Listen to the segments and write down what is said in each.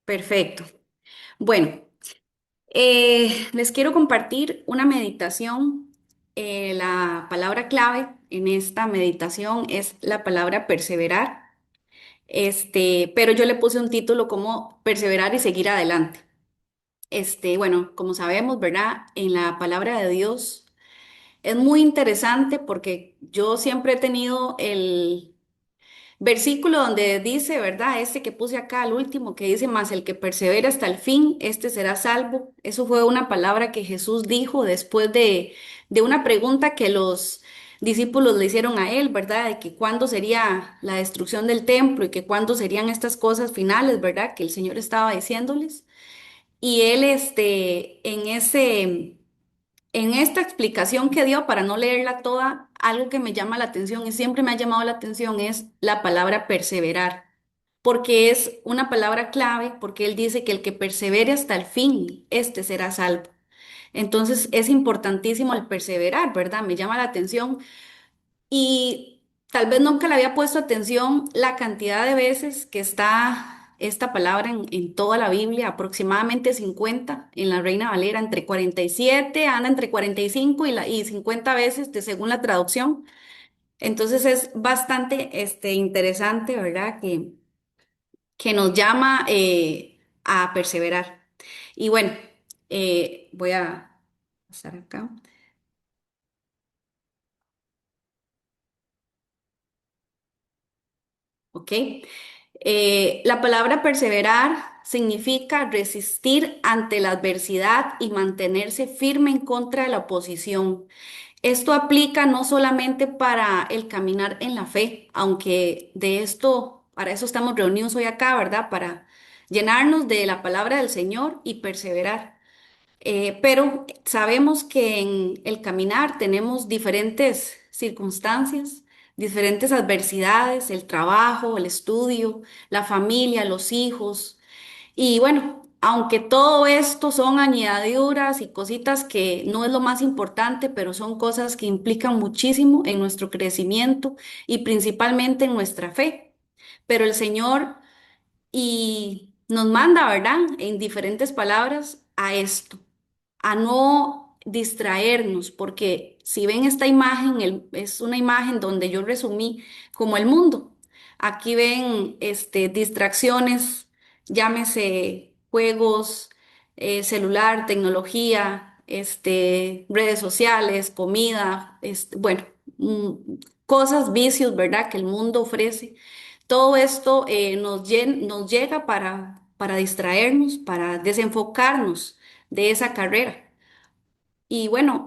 Perfecto. Bueno, les quiero compartir una meditación. La palabra clave en esta meditación es la palabra perseverar. Pero yo le puse un título como Perseverar y seguir adelante. Bueno, como sabemos, ¿verdad? En la palabra de Dios es muy interesante porque yo siempre he tenido el versículo donde dice, ¿verdad? Este que puse acá al último, que dice, más el que persevera hasta el fin, este será salvo. Eso fue una palabra que Jesús dijo después de una pregunta que los discípulos le hicieron a él, ¿verdad? De que cuándo sería la destrucción del templo y que cuándo serían estas cosas finales, ¿verdad? Que el Señor estaba diciéndoles. Y él, en esta explicación que dio, para no leerla toda, algo que me llama la atención y siempre me ha llamado la atención es la palabra perseverar, porque es una palabra clave, porque él dice que el que persevere hasta el fin, este será salvo. Entonces es importantísimo el perseverar, ¿verdad? Me llama la atención y tal vez nunca le había puesto atención la cantidad de veces que está esta palabra en toda la Biblia, aproximadamente 50 en la Reina Valera, entre 47 anda entre 45 y 50 veces según la traducción. Entonces es bastante interesante, ¿verdad? Que nos llama a perseverar. Y bueno, voy a pasar acá. ¿Ok? La palabra perseverar significa resistir ante la adversidad y mantenerse firme en contra de la oposición. Esto aplica no solamente para el caminar en la fe, aunque de esto, para eso estamos reunidos hoy acá, ¿verdad? Para llenarnos de la palabra del Señor y perseverar. Pero sabemos que en el caminar tenemos diferentes circunstancias, diferentes adversidades, el trabajo, el estudio, la familia, los hijos. Y bueno, aunque todo esto son añadiduras y cositas que no es lo más importante, pero son cosas que implican muchísimo en nuestro crecimiento y principalmente en nuestra fe. Pero el Señor y nos manda, ¿verdad? En diferentes palabras a esto, a no distraernos, porque si ven esta imagen, es una imagen donde yo resumí como el mundo. Aquí ven distracciones, llámese juegos, celular, tecnología, redes sociales, comida, bueno, cosas, vicios, ¿verdad? Que el mundo ofrece. Todo esto nos llega para distraernos, para desenfocarnos de esa carrera. Y bueno,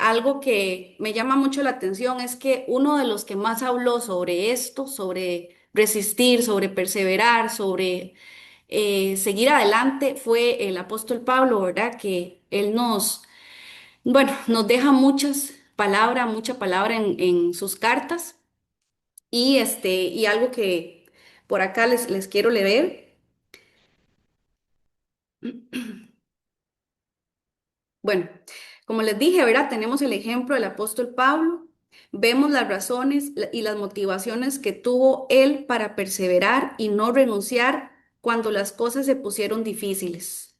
algo que me llama mucho la atención es que uno de los que más habló sobre esto, sobre resistir, sobre perseverar, sobre seguir adelante, fue el apóstol Pablo, ¿verdad? Que él bueno, nos deja mucha palabra en sus cartas y algo que por acá les quiero leer. Bueno, como les dije, ¿verdad? Tenemos el ejemplo del apóstol Pablo, vemos las razones y las motivaciones que tuvo él para perseverar y no renunciar cuando las cosas se pusieron difíciles.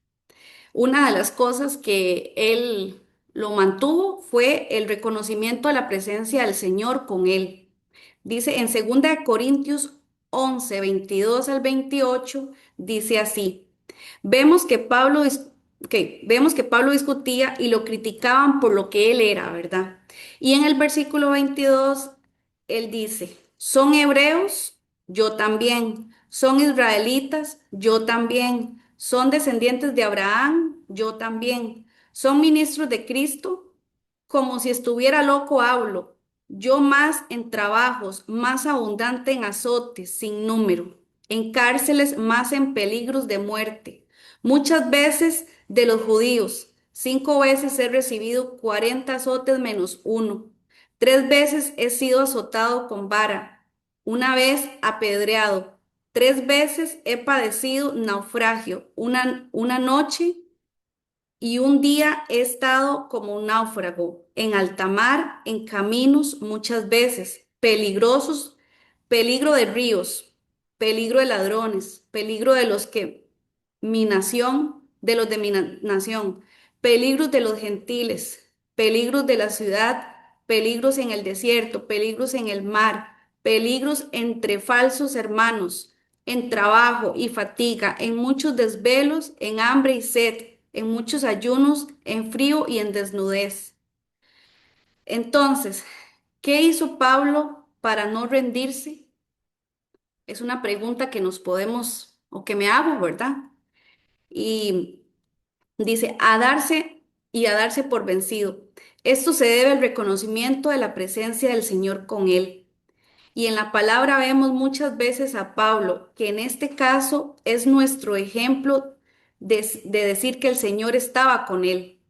Una de las cosas que él lo mantuvo fue el reconocimiento de la presencia del Señor con él. Dice en 2 Corintios 11, 22 al 28, dice así. Vemos que vemos que Pablo discutía y lo criticaban por lo que él era, ¿verdad? Y en el versículo 22, él dice, ¿son hebreos? Yo también. ¿Son israelitas? Yo también. ¿Son descendientes de Abraham? Yo también. ¿Son ministros de Cristo? Como si estuviera loco hablo. Yo más en trabajos, más abundante en azotes sin número, en cárceles más en peligros de muerte. Muchas veces de los judíos, 5 veces he recibido 40 azotes menos uno. 3 veces he sido azotado con vara, una vez apedreado. 3 veces he padecido naufragio, una noche y un día he estado como un náufrago en alta mar, en caminos muchas veces, peligrosos, peligro de ríos, peligro de ladrones, peligro de los que mi nación, de los de mi nación, peligros de los gentiles, peligros de la ciudad, peligros en el desierto, peligros en el mar, peligros entre falsos hermanos, en trabajo y fatiga, en muchos desvelos, en hambre y sed, en muchos ayunos, en frío y en desnudez. Entonces, ¿qué hizo Pablo para no rendirse? Es una pregunta que nos podemos, o que me hago, ¿verdad? Y dice, a darse por vencido. Esto se debe al reconocimiento de la presencia del Señor con él. Y en la palabra vemos muchas veces a Pablo, que en este caso es nuestro ejemplo de decir que el Señor estaba con él.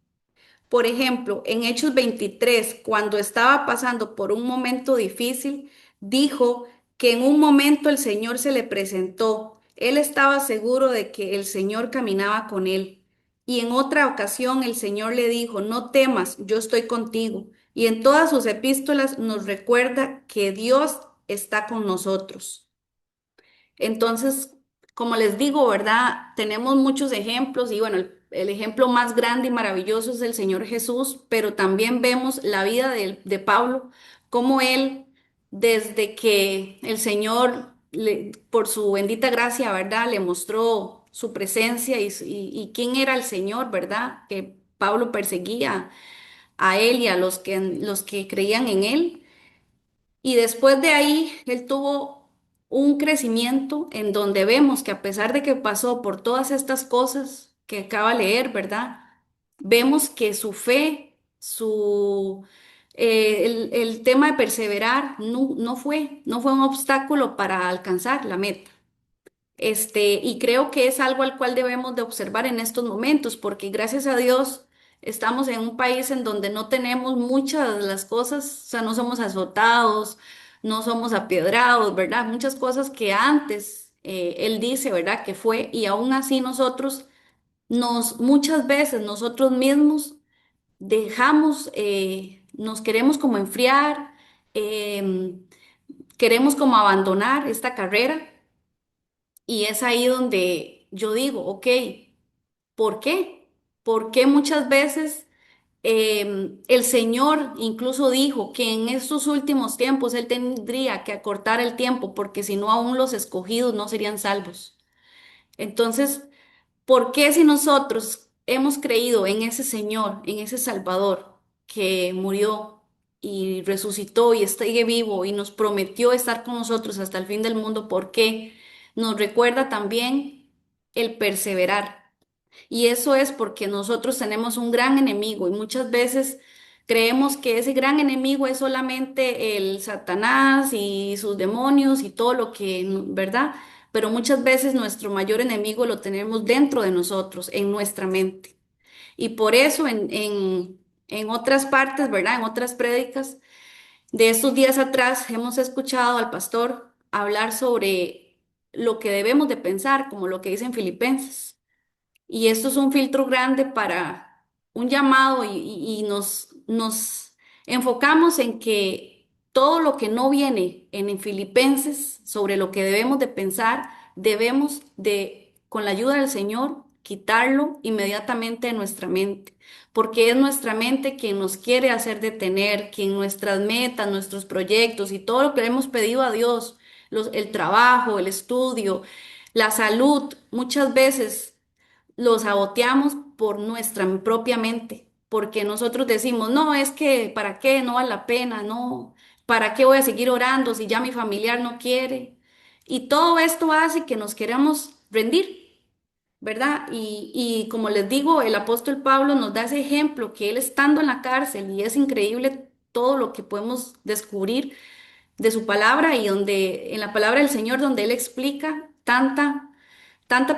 Por ejemplo, en Hechos 23, cuando estaba pasando por un momento difícil, dijo que en un momento el Señor se le presentó. Él estaba seguro de que el Señor caminaba con él. Y en otra ocasión el Señor le dijo, no temas, yo estoy contigo. Y en todas sus epístolas nos recuerda que Dios está con nosotros. Entonces, como les digo, ¿verdad? Tenemos muchos ejemplos y bueno, el ejemplo más grande y maravilloso es el Señor Jesús, pero también vemos la vida de Pablo, cómo él, desde que el Señor, por su bendita gracia, ¿verdad? Le mostró su presencia y quién era el Señor, ¿verdad? Que Pablo perseguía a él y a los que creían en él. Y después de ahí, él tuvo un crecimiento en donde vemos que a pesar de que pasó por todas estas cosas que acaba de leer, ¿verdad? Vemos que su fe, el tema de perseverar no fue un obstáculo para alcanzar la meta. Y creo que es algo al cual debemos de observar en estos momentos, porque gracias a Dios estamos en un país en donde no tenemos muchas de las cosas, o sea, no somos azotados, no somos apiedrados, ¿verdad? Muchas cosas que antes él dice, ¿verdad? Que fue, y aún así nosotros muchas veces nosotros mismos nos queremos como enfriar, em, queremos como abandonar esta carrera. Y es ahí donde yo digo, ok, ¿por qué? ¿Por qué muchas veces el Señor incluso dijo que en estos últimos tiempos Él tendría que acortar el tiempo porque si no aún los escogidos no serían salvos? Entonces, ¿por qué si nosotros hemos creído en ese Señor, en ese Salvador que murió y resucitó y sigue vivo y nos prometió estar con nosotros hasta el fin del mundo? ¿Por qué nos recuerda también el perseverar? Y eso es porque nosotros tenemos un gran enemigo y muchas veces creemos que ese gran enemigo es solamente el Satanás y sus demonios y todo lo que, ¿verdad? Pero muchas veces nuestro mayor enemigo lo tenemos dentro de nosotros, en nuestra mente. Y por eso en otras partes, ¿verdad? En otras prédicas de estos días atrás hemos escuchado al pastor hablar sobre lo que debemos de pensar, como lo que dicen Filipenses. Y esto es un filtro grande para un llamado y nos enfocamos en que todo lo que no viene en Filipenses sobre lo que debemos de pensar, debemos de, con la ayuda del Señor, quitarlo inmediatamente de nuestra mente, porque es nuestra mente quien nos quiere hacer detener, quien nuestras metas, nuestros proyectos y todo lo que le hemos pedido a Dios, el trabajo, el estudio, la salud, muchas veces los saboteamos por nuestra propia mente, porque nosotros decimos, no, es que, ¿para qué? No vale la pena, no, ¿para qué voy a seguir orando si ya mi familiar no quiere? Y todo esto hace que nos queramos rendir, ¿verdad? Y como les digo, el apóstol Pablo nos da ese ejemplo, que él estando en la cárcel, y es increíble todo lo que podemos descubrir de su palabra y donde, en la palabra del Señor, donde él explica tanta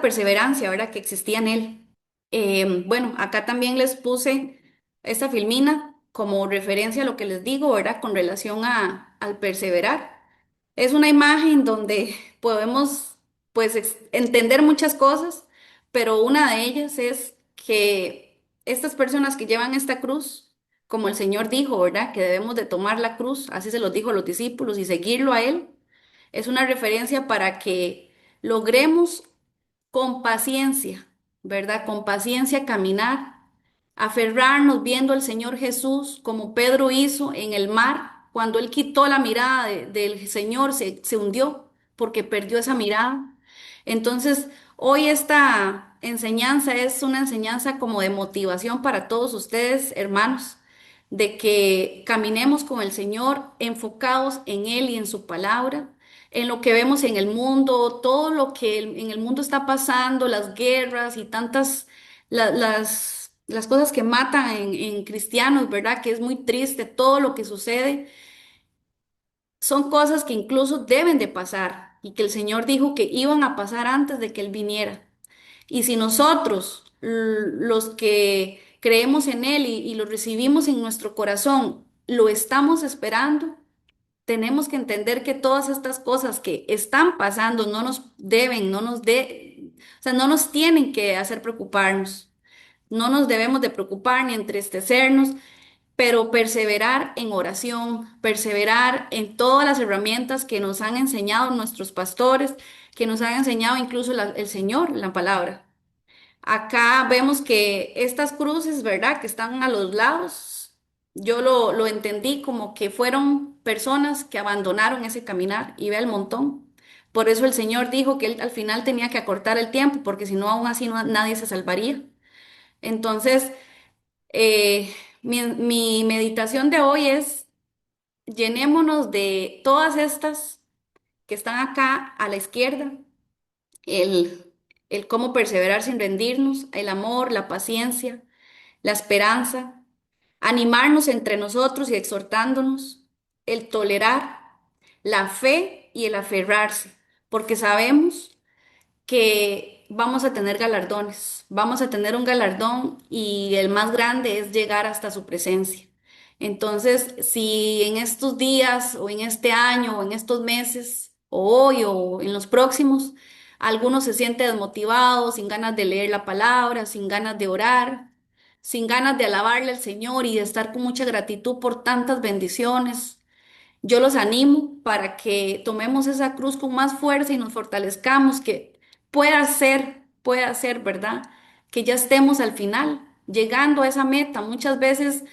perseverancia, ¿verdad? Que existía en él. Bueno, acá también les puse esta filmina como referencia a lo que les digo, ¿verdad? Con relación al perseverar. Es una imagen donde podemos, pues, entender muchas cosas, pero una de ellas es que estas personas que llevan esta cruz, como el Señor dijo, ¿verdad? Que debemos de tomar la cruz, así se los dijo a los discípulos y seguirlo a Él, es una referencia para que logremos con paciencia, ¿verdad? Con paciencia caminar, aferrarnos viendo al Señor Jesús como Pedro hizo en el mar, cuando él quitó la mirada del Señor, se hundió porque perdió esa mirada. Entonces, hoy esta enseñanza es una enseñanza como de motivación para todos ustedes, hermanos, de que caminemos con el Señor enfocados en Él y en su palabra, en lo que vemos en el mundo, todo lo que en el mundo está pasando, las guerras y tantas, las cosas que matan en cristianos, ¿verdad? Que es muy triste todo lo que sucede. Son cosas que incluso deben de pasar y que el Señor dijo que iban a pasar antes de que Él viniera. Y si nosotros, los que creemos en Él y lo recibimos en nuestro corazón, lo estamos esperando, tenemos que entender que todas estas cosas que están pasando no nos deben, o sea, no nos tienen que hacer preocuparnos. No nos debemos de preocupar ni entristecernos, pero perseverar en oración, perseverar en todas las herramientas que nos han enseñado nuestros pastores, que nos han enseñado incluso el Señor, la palabra. Acá vemos que estas cruces, ¿verdad? Que están a los lados, yo lo entendí como que fueron personas que abandonaron ese caminar y ve el montón. Por eso el Señor dijo que él al final tenía que acortar el tiempo, porque si no, aún así nadie se salvaría. Entonces, mi meditación de hoy es: llenémonos de todas estas que están acá a la izquierda, el, el cómo perseverar sin rendirnos, el amor, la paciencia, la esperanza, animarnos entre nosotros y exhortándonos, el tolerar, la fe y el aferrarse, porque sabemos que vamos a tener galardones, vamos a tener un galardón y el más grande es llegar hasta su presencia. Entonces, si en estos días o en este año o en estos meses o hoy o en los próximos, algunos se siente desmotivado, sin ganas de leer la palabra, sin ganas de orar, sin ganas de alabarle al Señor y de estar con mucha gratitud por tantas bendiciones, yo los animo para que tomemos esa cruz con más fuerza y nos fortalezcamos, que pueda ser, ¿verdad? Que ya estemos al final, llegando a esa meta. Muchas veces,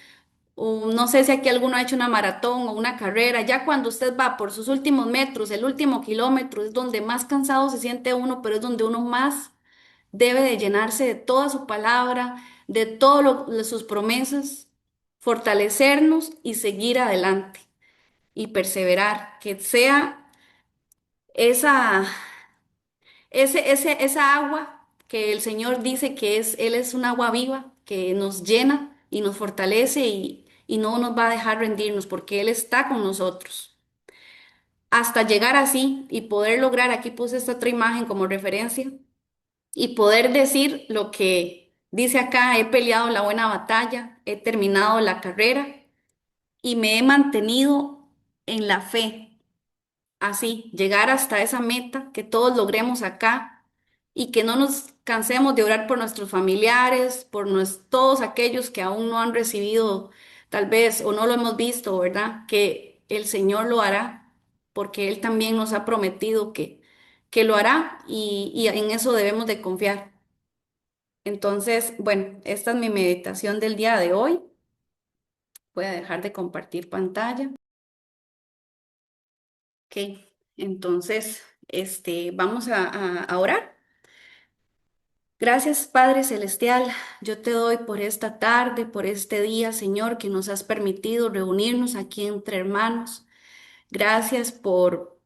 no sé si aquí alguno ha hecho una maratón o una carrera, ya cuando usted va por sus últimos metros, el último kilómetro, es donde más cansado se siente uno, pero es donde uno más debe de llenarse de toda su palabra, de todas sus promesas, fortalecernos y seguir adelante y perseverar, que sea esa, esa agua que el Señor dice que es, Él es un agua viva, que nos llena y nos fortalece y no nos va a dejar rendirnos porque Él está con nosotros. Hasta llegar así y poder lograr, aquí puse esta otra imagen como referencia, y poder decir lo que dice acá: he peleado la buena batalla, he terminado la carrera y me he mantenido en la fe. Así, llegar hasta esa meta, que todos logremos acá y que no nos cansemos de orar por nuestros familiares, por todos aquellos que aún no han recibido, tal vez, o no lo hemos visto, ¿verdad? Que el Señor lo hará, porque Él también nos ha prometido que lo hará y en eso debemos de confiar. Entonces, bueno, esta es mi meditación del día de hoy. Voy a dejar de compartir pantalla. Ok, entonces, vamos a orar. Gracias, Padre Celestial. Yo te doy por esta tarde, por este día, Señor, que nos has permitido reunirnos aquí entre hermanos. Gracias por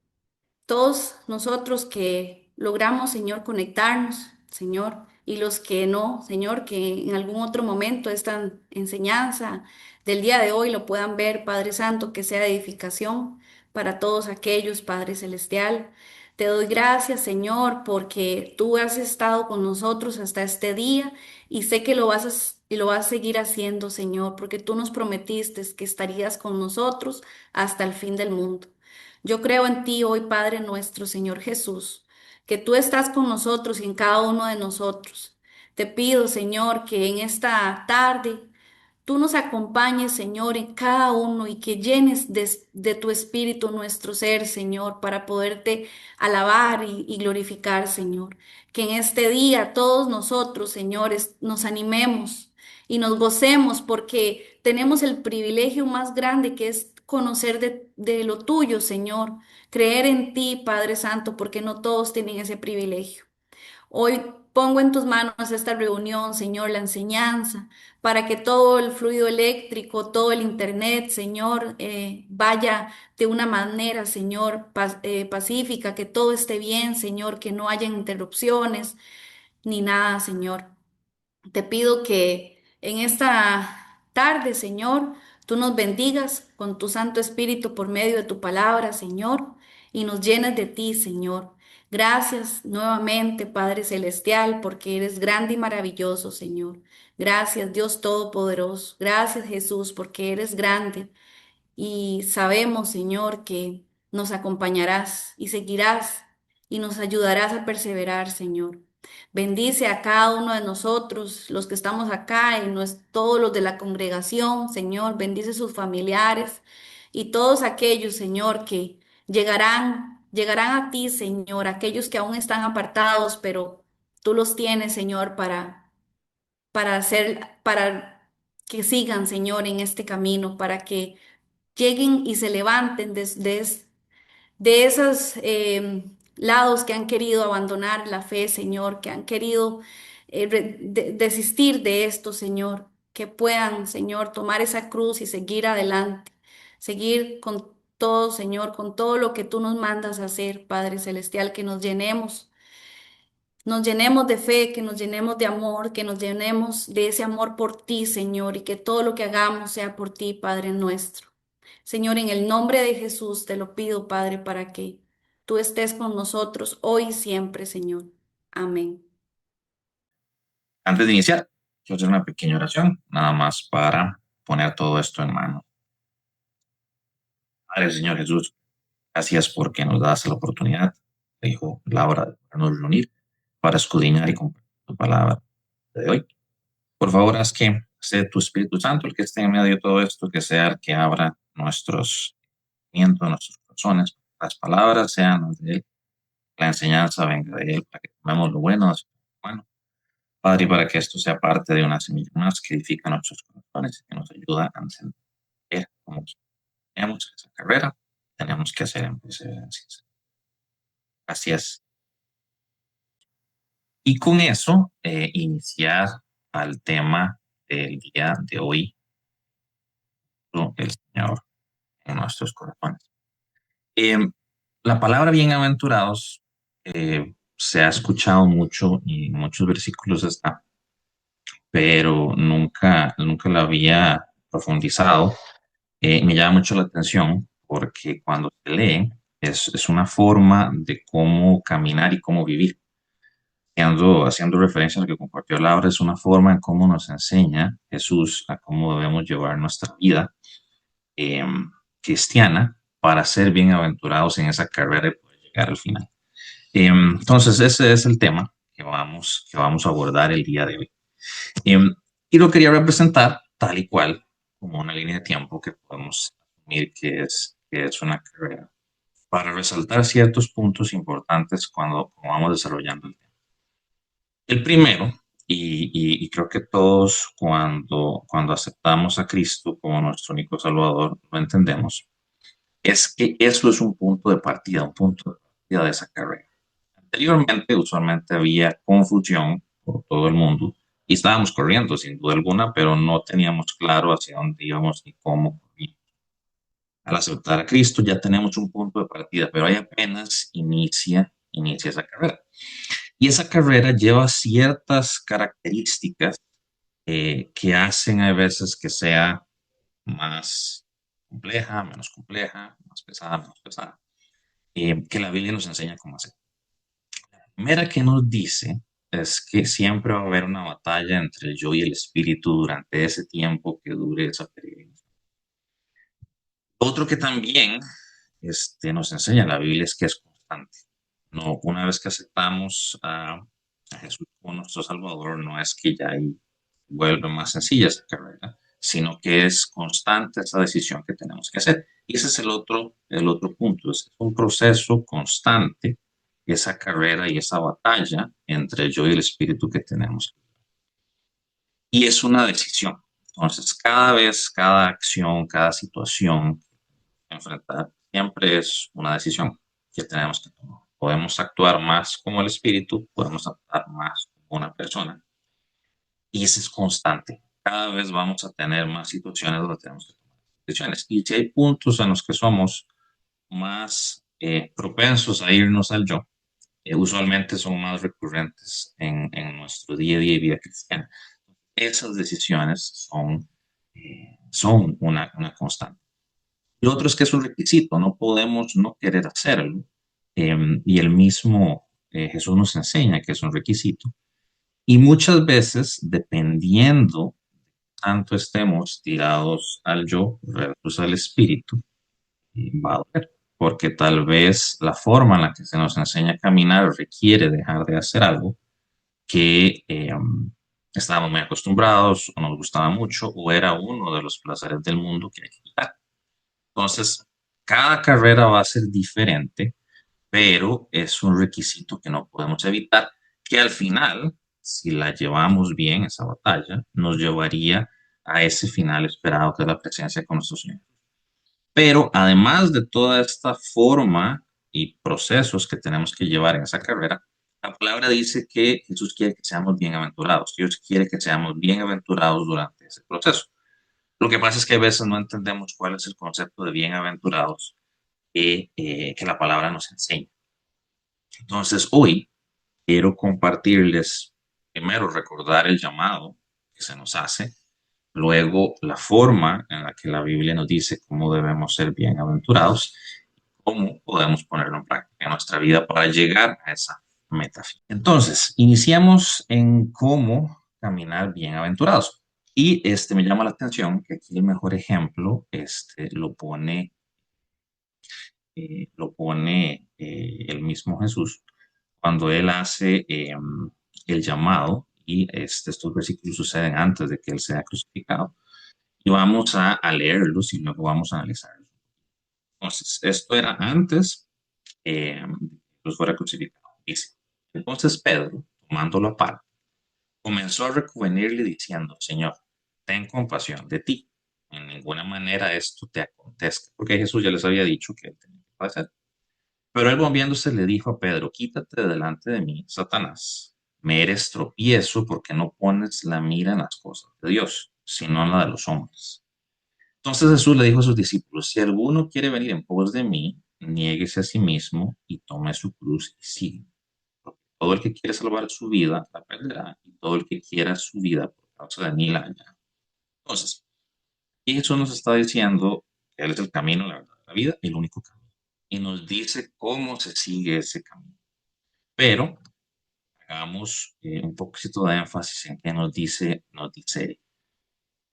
todos nosotros que logramos, Señor, conectarnos, Señor, y los que no, Señor, que en algún otro momento esta enseñanza del día de hoy lo puedan ver, Padre Santo, que sea de edificación para todos aquellos, Padre Celestial. Te doy gracias, Señor, porque tú has estado con nosotros hasta este día y sé que y lo vas a seguir haciendo, Señor, porque tú nos prometiste que estarías con nosotros hasta el fin del mundo. Yo creo en ti hoy, Padre nuestro, Señor Jesús, que tú estás con nosotros y en cada uno de nosotros. Te pido, Señor, que en esta tarde tú nos acompañes, Señor, en cada uno y que llenes de tu espíritu nuestro ser, Señor, para poderte alabar y glorificar, Señor. Que en este día todos nosotros, señores, nos animemos y nos gocemos porque tenemos el privilegio más grande que es conocer de lo tuyo, Señor, creer en ti, Padre Santo, porque no todos tienen ese privilegio. Hoy pongo en tus manos esta reunión, Señor, la enseñanza, para que todo el fluido eléctrico, todo el internet, Señor, vaya de una manera, Señor, pacífica, que todo esté bien, Señor, que no haya interrupciones ni nada, Señor. Te pido que en esta tarde, Señor, tú nos bendigas con tu Santo Espíritu por medio de tu palabra, Señor, y nos llenes de ti, Señor. Gracias nuevamente, Padre Celestial, porque eres grande y maravilloso, Señor. Gracias, Dios Todopoderoso. Gracias, Jesús, porque eres grande. Y sabemos, Señor, que nos acompañarás y seguirás y nos ayudarás a perseverar, Señor. Bendice a cada uno de nosotros, los que estamos acá y todos los de la congregación, Señor. Bendice sus familiares y todos aquellos, Señor, que llegarán a ti, Señor, aquellos que aún están apartados, pero tú los tienes, Señor, para que sigan, Señor, en este camino, para que lleguen y se levanten de esos lados que han querido abandonar la fe, Señor, que han querido desistir de esto, Señor, que puedan, Señor, tomar esa cruz y seguir adelante, seguir con todo, Señor, con todo lo que tú nos mandas a hacer, Padre Celestial, que nos llenemos de fe, que nos llenemos de amor, que nos llenemos de ese amor por ti, Señor, y que todo lo que hagamos sea por ti, Padre nuestro. Señor, en el nombre de Jesús te lo pido, Padre, para que tú estés con nosotros hoy y siempre, Señor. Amén. Antes de iniciar, quiero hacer una pequeña oración, nada más para poner todo esto en mano. Padre, Señor Jesús, gracias porque nos das la oportunidad, dijo Laura, de podernos reunir para escudriñar y compartir tu palabra de hoy. Por favor, haz que sea tu Espíritu Santo el que esté en medio de todo esto, que sea el que abra nuestros sentimientos, nuestros corazones, las palabras sean de Él, la enseñanza venga de Él, para que tomemos lo bueno, bueno. Padre, para que esto sea parte de una semilla más que edifica nuestros corazones y que nos ayuda a entender cómo tenemos esa carrera, tenemos que hacer en perseverancia. Gracias. Y con eso, iniciar al tema del día de hoy, el Señor en nuestros corazones. Eh, la palabra bienaventurados se ha escuchado mucho y en muchos versículos está, pero nunca la había profundizado. Me llama mucho la atención porque cuando se lee es una forma de cómo caminar y cómo vivir. Haciendo referencia a lo que compartió Laura, es una forma en cómo nos enseña Jesús a cómo debemos llevar nuestra vida eh, cristiana para ser bienaventurados en esa carrera y poder llegar al final. Entonces, ese es el tema que vamos a abordar el día de hoy. Y lo quería representar tal y cual, como una línea de tiempo que podemos asumir que es una carrera, para resaltar ciertos puntos importantes cuando vamos desarrollando el tema. El primero, y creo que todos cuando aceptamos a Cristo como nuestro único Salvador lo entendemos, es que eso es un punto de partida, un punto de partida de esa carrera. Anteriormente, usualmente había confusión por todo el mundo y estábamos corriendo sin duda alguna, pero no teníamos claro hacia dónde íbamos ni cómo correr. Al aceptar a Cristo ya tenemos un punto de partida, pero ahí apenas inicia esa carrera. Y esa carrera lleva ciertas características que hacen a veces que sea más compleja, más pesada, menos pesada, que la Biblia nos enseña cómo hacer. La primera que nos dice es que siempre va a haber una batalla entre el yo y el espíritu durante ese tiempo que dure esa peregrinación. Otro que también nos enseña la Biblia es que es constante. No, una vez que aceptamos a Jesús como nuestro Salvador, no es que ya ahí vuelve más sencilla esa carrera, sino que es constante esa decisión que tenemos que hacer. Y ese es el otro punto, es un proceso constante, esa carrera y esa batalla entre yo y el espíritu que tenemos. Y es una decisión. Entonces, cada vez, cada acción, cada situación que enfrentar, siempre es una decisión que tenemos que tomar. Podemos actuar más como el espíritu, podemos actuar más como una persona. Y eso es constante. Cada vez vamos a tener más situaciones donde tenemos que tomar decisiones. Y si hay puntos en los que somos más propensos a irnos al yo, usualmente son más recurrentes en nuestro día a día y vida cristiana. Esas decisiones son una constante. Lo otro es que es un requisito, no podemos no querer hacerlo. Y el mismo Jesús nos enseña que es un requisito. Y muchas veces, dependiendo tanto estemos tirados al yo versus al espíritu, va a doler. Porque tal vez la forma en la que se nos enseña a caminar requiere dejar de hacer algo que estábamos muy acostumbrados o nos gustaba mucho o era uno de los placeres del mundo que hay que quitar. Entonces, cada carrera va a ser diferente, pero es un requisito que no podemos evitar, que al final, si la llevamos bien, esa batalla, nos llevaría a ese final esperado que es la presencia con nuestro Señor. Pero además de toda esta forma y procesos que tenemos que llevar en esa carrera, la palabra dice que Jesús quiere que seamos bienaventurados. Dios quiere que seamos bienaventurados durante ese proceso. Lo que pasa es que a veces no entendemos cuál es el concepto de bienaventurados que la palabra nos enseña. Entonces, hoy quiero compartirles, primero, recordar el llamado que se nos hace, luego la forma en la que la Biblia nos dice cómo debemos ser bienaventurados, cómo podemos ponerlo en práctica en nuestra vida para llegar a esa meta. Entonces, iniciamos en cómo caminar bienaventurados. Y me llama la atención que aquí el mejor ejemplo lo pone el mismo Jesús cuando él hace el llamado y estos versículos suceden antes de que él sea crucificado. Y vamos a leerlos y luego vamos a analizarlos. Entonces, esto era antes de que Jesús fuera crucificado. Dice, entonces Pedro, tomándolo aparte, comenzó a reconvenirle diciendo, Señor, ten compasión de ti. En ninguna manera esto te acontezca, porque Jesús ya les había dicho que él tenía que padecer. Pero él volviéndose le dijo a Pedro, quítate delante de mí, Satanás. Me eres tropiezo porque no pones la mira en las cosas de Dios, sino en la de los hombres. Entonces Jesús le dijo a sus discípulos, si alguno quiere venir en pos de mí, niéguese a sí mismo y tome su cruz y sigue. Porque todo el que quiere salvar su vida la perderá, y todo el que quiera su vida por causa de mí la hallará. Entonces, y Jesús nos está diciendo que Él es el camino, la verdad, la vida y el único camino. Y nos dice cómo se sigue ese camino. Pero hagamos un poquito de énfasis en que nos dice,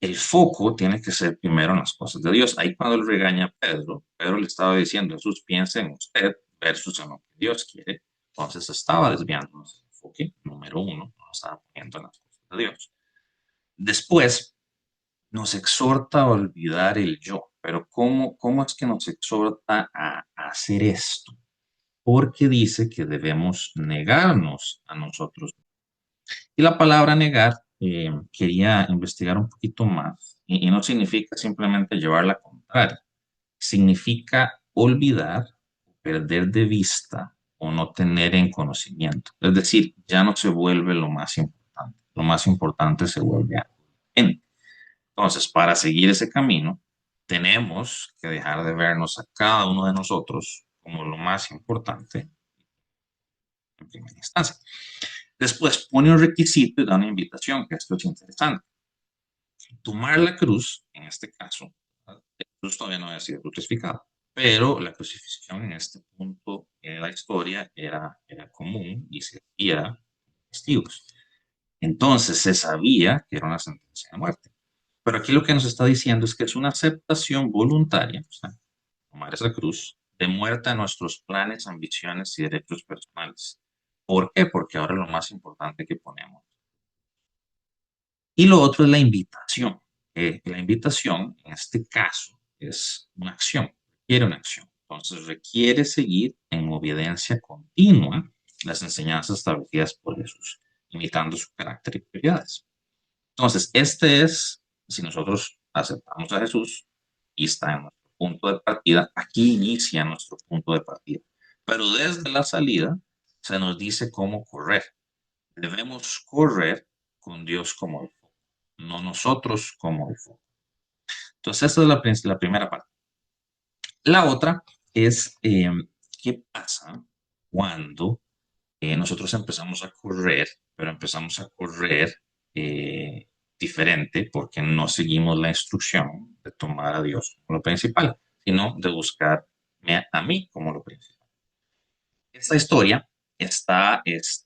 el foco tiene que ser primero en las cosas de Dios. Ahí cuando él regaña a Pedro, Pedro le estaba diciendo, Jesús, piensa en usted versus en lo que Dios quiere. Entonces estaba desviándonos el enfoque, número uno, no estaba poniendo en las cosas de Dios. Después, nos exhorta a olvidar el yo. Pero ¿cómo es que nos exhorta a hacer esto? Porque dice que debemos negarnos a nosotros. Y la palabra negar, quería investigar un poquito más, y no significa simplemente llevar la contraria, significa olvidar, perder de vista o no tener en conocimiento. Es decir, ya no se vuelve lo más importante se vuelve algo. Entonces, para seguir ese camino, tenemos que dejar de vernos a cada uno de nosotros como lo más importante en primera instancia. Después pone un requisito y da una invitación, que esto es interesante. Tomar la cruz, en este caso, Jesús todavía no había sido crucificado, pero la crucifixión en este punto en la historia era común y se hacía testigos. Entonces se sabía que era una sentencia de muerte. Pero aquí lo que nos está diciendo es que es una aceptación voluntaria, o sea, tomar esa cruz, de muerte a nuestros planes, ambiciones y derechos personales. ¿Por qué? Porque ahora es lo más importante que ponemos. Y lo otro es la invitación. porque la invitación, en este caso, es una acción, requiere una acción. Entonces, requiere seguir en obediencia continua las enseñanzas establecidas por Jesús, imitando su carácter y prioridades. Entonces, este es, si nosotros aceptamos a Jesús y está en nuestro punto de partida, aquí inicia nuestro punto de partida. Pero desde la salida se nos dice cómo correr. Debemos correr con Dios como el foco, no nosotros como el foco. Entonces, esa es la primera parte. La otra es qué pasa cuando nosotros empezamos a correr, pero empezamos a correr eh, diferente porque no seguimos la instrucción de tomar a Dios como lo principal, sino de buscarme a mí como lo principal. Esta historia está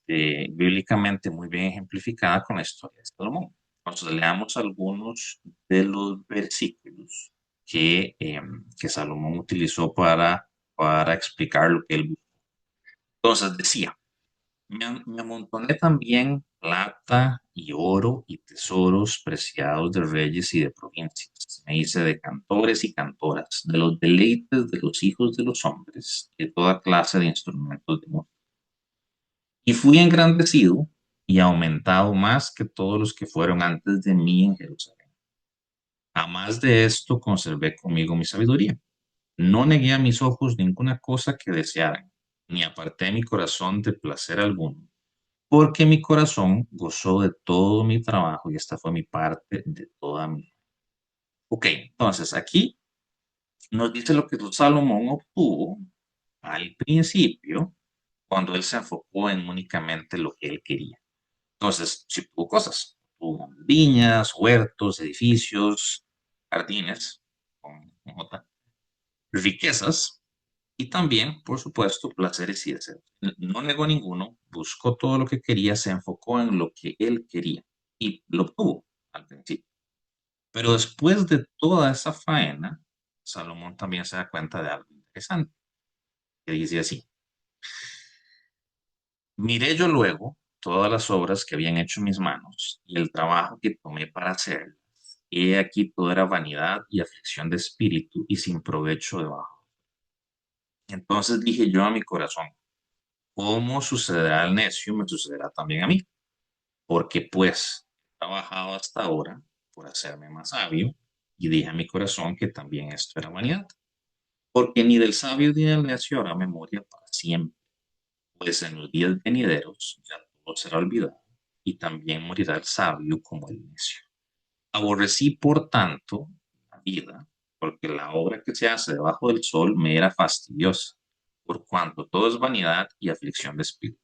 bíblicamente muy bien ejemplificada con la historia de Salomón. Entonces, leamos algunos de los versículos que Salomón utilizó para explicar lo que él buscó. Entonces, decía, me amontoné también plata y oro y tesoros preciados de reyes y de provincias. Me hice de cantores y cantoras, de los deleites de los hijos de los hombres, de toda clase de instrumentos de música. Y fui engrandecido y aumentado más que todos los que fueron antes de mí en Jerusalén. Jamás de esto conservé conmigo mi sabiduría. No negué a mis ojos ninguna cosa que desearan, ni aparté mi corazón de placer alguno, porque mi corazón gozó de todo mi trabajo y esta fue mi parte de toda mi. Ok, entonces aquí nos dice lo que Salomón obtuvo al principio cuando él se enfocó en únicamente lo que él quería. Entonces, sí tuvo cosas, tuvo viñas, huertos, edificios, jardines, con J, riquezas y también, por supuesto, placeres y deseos. No negó ninguno, buscó todo lo que quería, se enfocó en lo que él quería y lo obtuvo al principio. Pero después de toda esa faena, Salomón también se da cuenta de algo interesante, que dice así, miré yo luego todas las obras que habían hecho mis manos y el trabajo que tomé para hacerlas. He aquí todo era vanidad y aflicción de espíritu y sin provecho debajo. Entonces dije yo a mi corazón, ¿cómo sucederá al necio? Me sucederá también a mí, porque pues he trabajado hasta ahora por hacerme más sabio y dije a mi corazón que también esto era vanidad, porque ni del sabio ni del necio habrá memoria para siempre, pues en los días venideros ya todo será olvidado y también morirá el sabio como el necio. Aborrecí, por tanto, la vida, porque la obra que se hace debajo del sol me era fastidiosa, por cuanto todo es vanidad y aflicción de espíritu.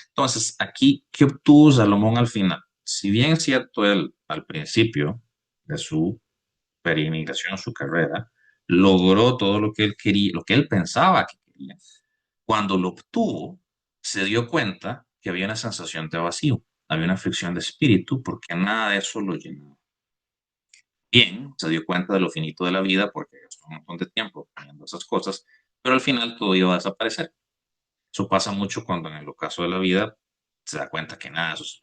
Entonces, aquí, ¿qué obtuvo Salomón al final? Si bien es cierto, él al principio de su peregrinación, su carrera, logró todo lo que él quería, lo que él pensaba que quería. Cuando lo obtuvo, se dio cuenta que había una sensación de vacío, había una aflicción de espíritu, porque nada de eso lo llenaba. Bien, se dio cuenta de lo finito de la vida porque gastó un montón de tiempo haciendo esas cosas, pero al final todo iba a desaparecer. Eso pasa mucho cuando en el ocaso de la vida se da cuenta que nada de eso.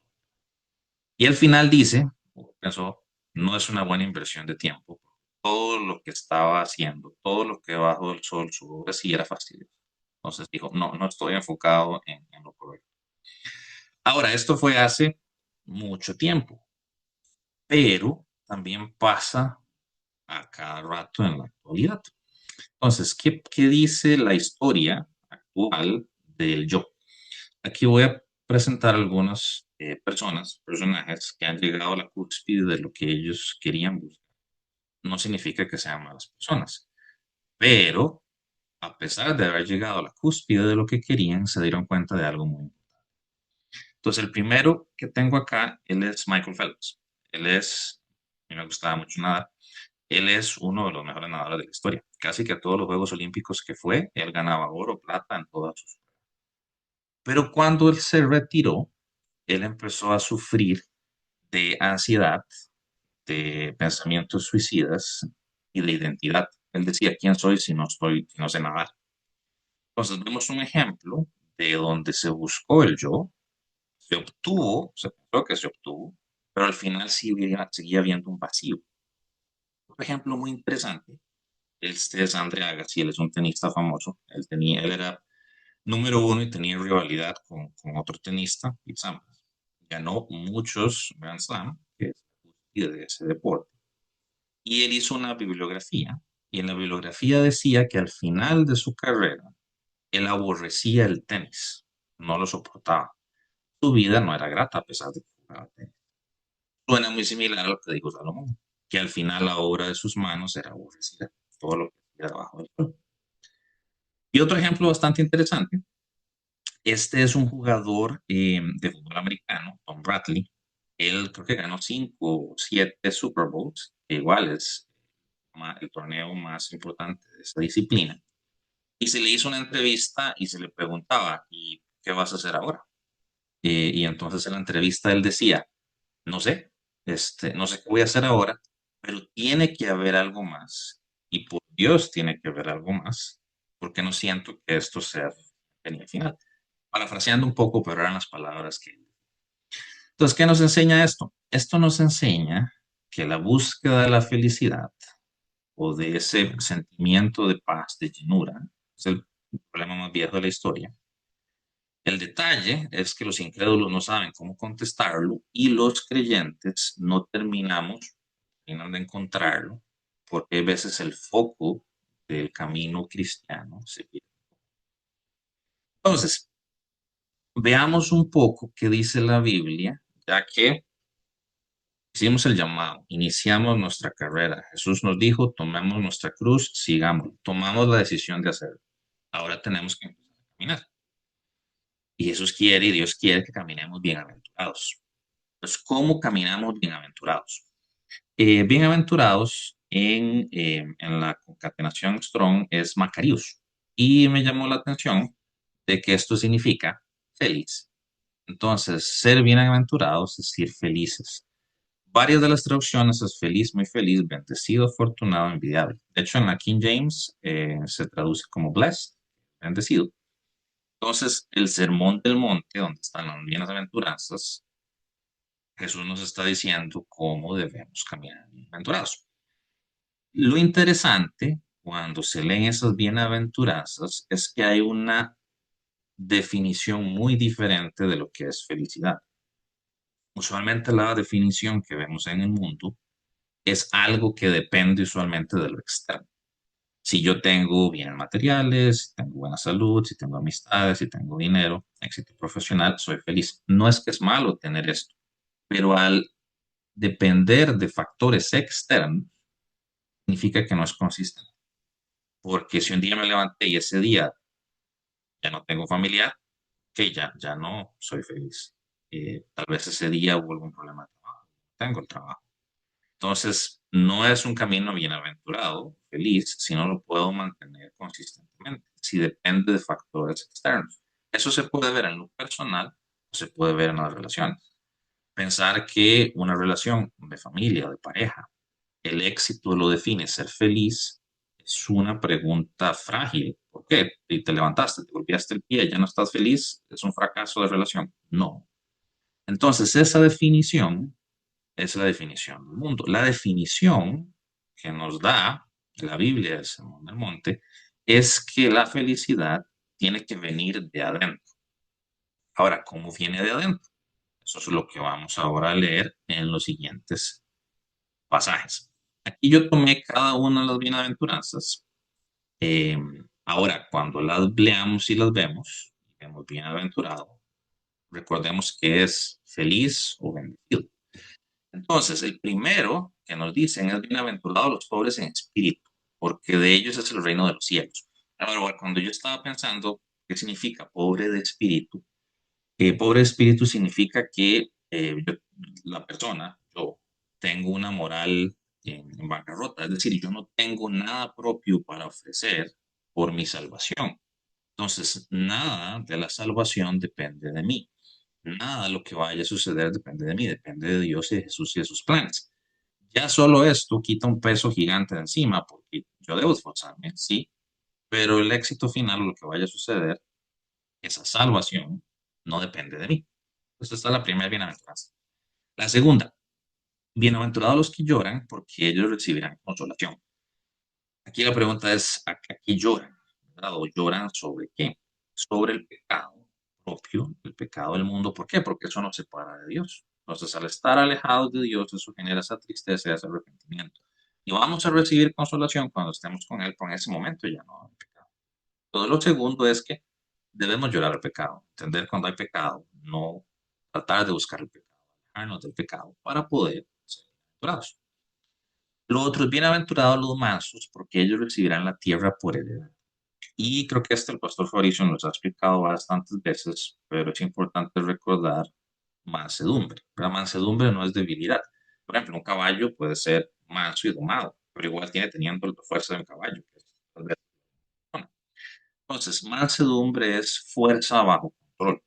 Y al final dice, o pensó, no es una buena inversión de tiempo. Todo lo que estaba haciendo, todo lo que bajo del sol, su obra sí era fastidioso. Entonces dijo, no, no estoy enfocado en lo correcto. Ahora, esto fue hace mucho tiempo, pero también pasa a cada rato en la actualidad. Entonces, ¿qué dice la historia actual del yo? Aquí voy a presentar algunas personas, personajes que han llegado a la cúspide de lo que ellos querían buscar. No significa que sean malas personas, pero a pesar de haber llegado a la cúspide de lo que querían, se dieron cuenta de algo muy importante. Entonces, el primero que tengo acá, él es Michael Phelps. Él es, a mí me gustaba mucho nadar, él es uno de los mejores nadadores de la historia. Casi que a todos los Juegos Olímpicos que fue, él ganaba oro, plata en todas sus. Pero cuando él se retiró, él empezó a sufrir de ansiedad, de pensamientos suicidas y de identidad. Él decía, ¿quién soy si no estoy, si no sé nadar? Entonces vemos un ejemplo de donde se buscó el yo, se obtuvo, se pensó que se obtuvo, pero al final seguía habiendo un vacío. Otro ejemplo muy interesante, este es Andre Agassi, él es un tenista famoso, él era número uno y tenía rivalidad con otro tenista, Pete Sampras. Ganó muchos Grand Slam, que es de ese deporte, y él hizo una bibliografía, y en la bibliografía decía que al final de su carrera, él aborrecía el tenis, no lo soportaba. Su vida no era grata a pesar de que jugaba tenis. Suena muy similar a lo que dijo Salomón, que al final la obra de sus manos era aborrecida, todo lo que hacía debajo del sol. Y otro ejemplo bastante interesante, este es un jugador de fútbol americano, Tom Bradley. Él creo que ganó 5 o 7 Super Bowls, que igual es el torneo más importante de esa disciplina. Y se le hizo una entrevista y se le preguntaba, ¿y qué vas a hacer ahora? Y entonces en la entrevista él decía, no sé, no sé qué voy a hacer ahora, pero tiene que haber algo más. Y por Dios tiene que haber algo más, porque no siento que esto sea el final. Parafraseando un poco, pero eran las palabras que... Entonces, ¿qué nos enseña esto? Esto nos enseña que la búsqueda de la felicidad o de ese sentimiento de paz, de llenura, es el problema más viejo de la historia. El detalle es que los incrédulos no saben cómo contestarlo y los creyentes no terminan de encontrarlo, porque a veces el foco del camino cristiano se pierde. Entonces, veamos un poco qué dice la Biblia, ya que hicimos el llamado, iniciamos nuestra carrera. Jesús nos dijo, tomemos nuestra cruz, sigamos, tomamos la decisión de hacerlo. Ahora tenemos que empezar a caminar. Y Jesús quiere y Dios quiere que caminemos bienaventurados. Entonces, ¿cómo caminamos bienaventurados? Bienaventurados en la concatenación Strong es Macarius. Y me llamó la atención de que esto significa feliz. Entonces, ser bienaventurados es decir felices. Varias de las traducciones es feliz, muy feliz, bendecido, afortunado, envidiable. De hecho, en la King James se traduce como blessed, bendecido. Entonces, el sermón del monte, donde están las bienaventuranzas, Jesús nos está diciendo cómo debemos caminar bienaventurados. Lo interesante cuando se leen esas bienaventuranzas es que hay una definición muy diferente de lo que es felicidad. Usualmente la definición que vemos en el mundo es algo que depende usualmente de lo externo. Si yo tengo bienes materiales, si tengo buena salud, si tengo amistades, si tengo dinero, éxito profesional, soy feliz. No es que es malo tener esto, pero al depender de factores externos, significa que no es consistente. Porque si un día me levanté y ese día ya no tengo familiar, que ya no soy feliz. Tal vez ese día hubo algún problema de trabajo, tengo el trabajo. Entonces, no es un camino bienaventurado, feliz, si no lo puedo mantener consistentemente, si depende de factores externos. Eso se puede ver en lo personal o se puede ver en las relaciones. Pensar que una relación de familia o de pareja, el éxito lo define ser feliz, es una pregunta frágil. ¿Por qué? Y te levantaste, te golpeaste el pie, ya no estás feliz, es un fracaso de relación. No. Entonces, esa definición es la definición del mundo. La definición que nos da la Biblia del Sermón del Monte es que la felicidad tiene que venir de adentro. Ahora, ¿cómo viene de adentro? Eso es lo que vamos ahora a leer en los siguientes pasajes. Aquí yo tomé cada una de las bienaventuranzas. Eh, Ahora, cuando las leamos y las vemos bienaventurado, recordemos que es feliz o bendecido. Entonces, el primero que nos dicen es bienaventurados los pobres en espíritu, porque de ellos es el reino de los cielos. Ahora, cuando yo estaba pensando qué significa pobre de espíritu, pobre de espíritu significa que la persona, yo, tengo una moral en bancarrota, es decir, yo no tengo nada propio para ofrecer por mi salvación. Entonces, nada de la salvación depende de mí. Nada de lo que vaya a suceder depende de mí, depende de Dios y de Jesús y de sus planes. Ya solo esto quita un peso gigante de encima, porque yo debo esforzarme, sí, pero el éxito final, lo que vaya a suceder, esa salvación, no depende de mí. Esta es la primera bienaventuranza. La segunda, Bienaventurados los que lloran, porque ellos recibirán consolación. Aquí la pregunta es, ¿a qué lloran? ¿Verdad? ¿O lloran sobre qué? Sobre el pecado propio, el pecado del mundo. ¿Por qué? Porque eso nos separa de Dios. Entonces, al estar alejados de Dios, eso genera esa tristeza y ese arrepentimiento. Y vamos a recibir consolación cuando estemos con Él, pero en ese momento ya no hay pecado. Todo lo segundo es que debemos llorar el pecado, entender cuando hay pecado, no tratar de buscar el pecado, alejarnos del pecado para poder ser bienaventurados. Lo otro es bienaventurados los mansos, porque ellos recibirán la tierra por heredad. Y creo que el pastor Fabricio nos ha explicado bastantes veces, pero es importante recordar mansedumbre. La mansedumbre no es debilidad. Por ejemplo, un caballo puede ser manso y domado, pero igual tiene teniendo la fuerza de un caballo. Que es tal vez, bueno. Entonces, mansedumbre es fuerza bajo control.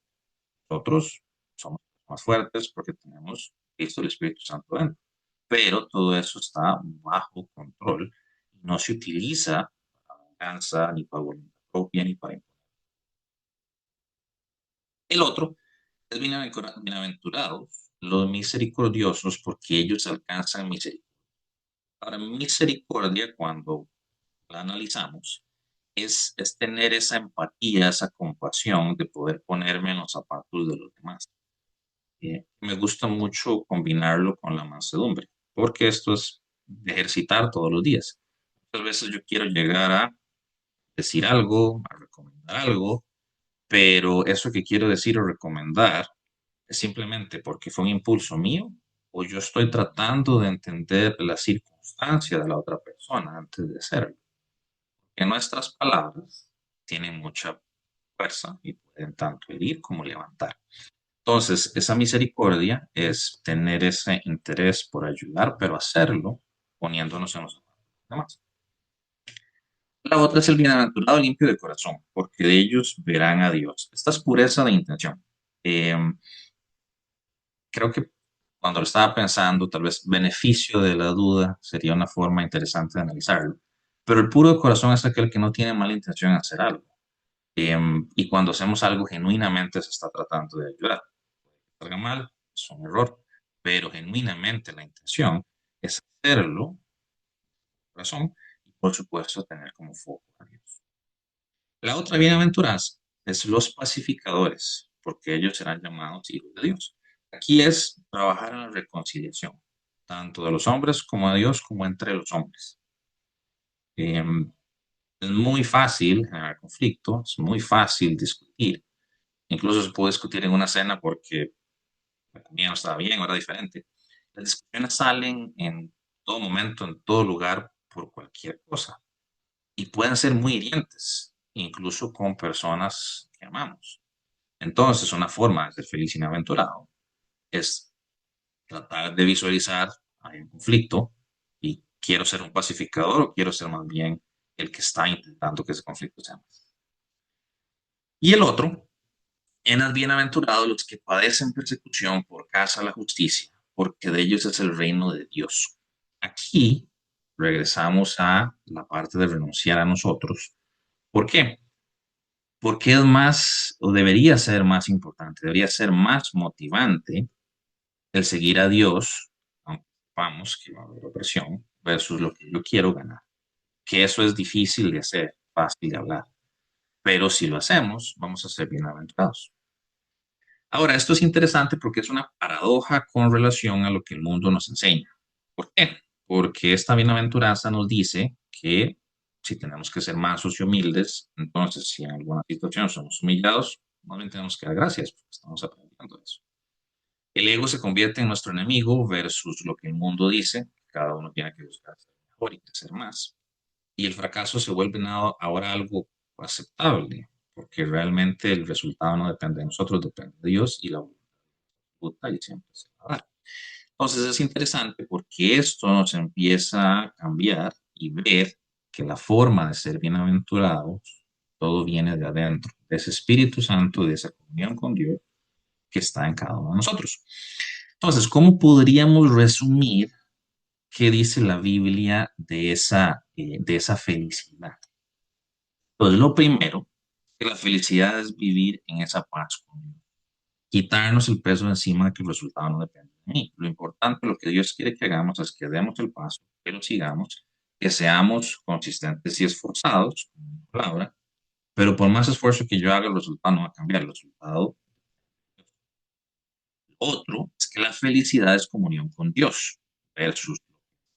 Nosotros somos más fuertes porque tenemos Cristo, el Espíritu Santo dentro. Pero todo eso está bajo control. No se utiliza para venganza, ni para voluntad propia, ni para imponer. El otro es bienaventurados los misericordiosos porque ellos alcanzan misericordia. Ahora, misericordia, cuando la analizamos, es tener esa empatía, esa compasión de poder ponerme en los zapatos de los demás. Me gusta mucho combinarlo con la mansedumbre, porque esto es de ejercitar todos los días. Muchas veces yo quiero llegar a decir algo, a recomendar algo, pero eso que quiero decir o recomendar es simplemente porque fue un impulso mío o yo estoy tratando de entender la circunstancia de la otra persona antes de hacerlo. Que nuestras palabras tienen mucha fuerza y pueden tanto herir como levantar. Entonces, esa misericordia es tener ese interés por ayudar, pero hacerlo poniéndonos en los zapatos de los demás. La otra es el bienaventurado limpio de corazón, porque de ellos verán a Dios. Esta es pureza de intención. Eh, Creo que cuando lo estaba pensando, tal vez beneficio de la duda sería una forma interesante de analizarlo. Pero el puro de corazón es aquel que no tiene mala intención en hacer algo. Y cuando hacemos algo genuinamente se está tratando de ayudar. Salga mal, es un error, pero genuinamente la intención es hacerlo, corazón, y por supuesto tener como foco a Dios. La otra bienaventuranza es los pacificadores, porque ellos serán llamados hijos de Dios. Aquí es trabajar en la reconciliación, tanto de los hombres como de Dios, como entre los hombres. Eh, es muy fácil generar conflicto, es muy fácil discutir. Incluso se puede discutir en una cena porque la comida no estaba bien o era diferente. Las discusiones salen en todo momento, en todo lugar, por cualquier cosa. Y pueden ser muy hirientes, incluso con personas que amamos. Entonces, una forma de ser feliz y bienaventurado es tratar de visualizar, hay un conflicto y quiero ser un pacificador o quiero ser más bien el que está intentando que ese conflicto sea más. Y el otro, enas bienaventurados los que padecen persecución por causa de la justicia, porque de ellos es el reino de Dios. Aquí regresamos a la parte de renunciar a nosotros. ¿Por qué? Porque es más, o debería ser más importante, debería ser más motivante el seguir a Dios, aunque vamos que va a haber opresión, versus lo que yo quiero ganar. Que eso es difícil de hacer, fácil de hablar. Pero si lo hacemos, vamos a ser bienaventurados. Ahora, esto es interesante porque es una paradoja con relación a lo que el mundo nos enseña. ¿Por qué? Porque esta bienaventuranza nos dice que si tenemos que ser mansos y humildes, entonces si en alguna situación somos humillados, más bien tenemos que dar gracias porque estamos aprendiendo eso. El ego se convierte en nuestro enemigo versus lo que el mundo dice, que cada uno tiene que buscar ser mejor y crecer más. Y el fracaso se vuelve ahora algo aceptable, porque realmente el resultado no depende de nosotros, depende de Dios y la voluntad y siempre se va a dar. Entonces es interesante porque esto nos empieza a cambiar y ver que la forma de ser bienaventurados, todo viene de adentro, de ese Espíritu Santo, de esa comunión con Dios que está en cada uno de nosotros. Entonces, ¿cómo podríamos resumir qué dice la Biblia de esa felicidad? Pues lo primero, que la felicidad es vivir en esa paz con Dios, quitarnos el peso de encima de que el resultado no depende. de mí. Lo importante, lo que Dios quiere que hagamos es que demos el paso, que lo sigamos, que seamos consistentes y esforzados, como la palabra, pero por más esfuerzo que yo haga, el resultado no va a cambiar. El resultado otro es que la felicidad es comunión con Dios versus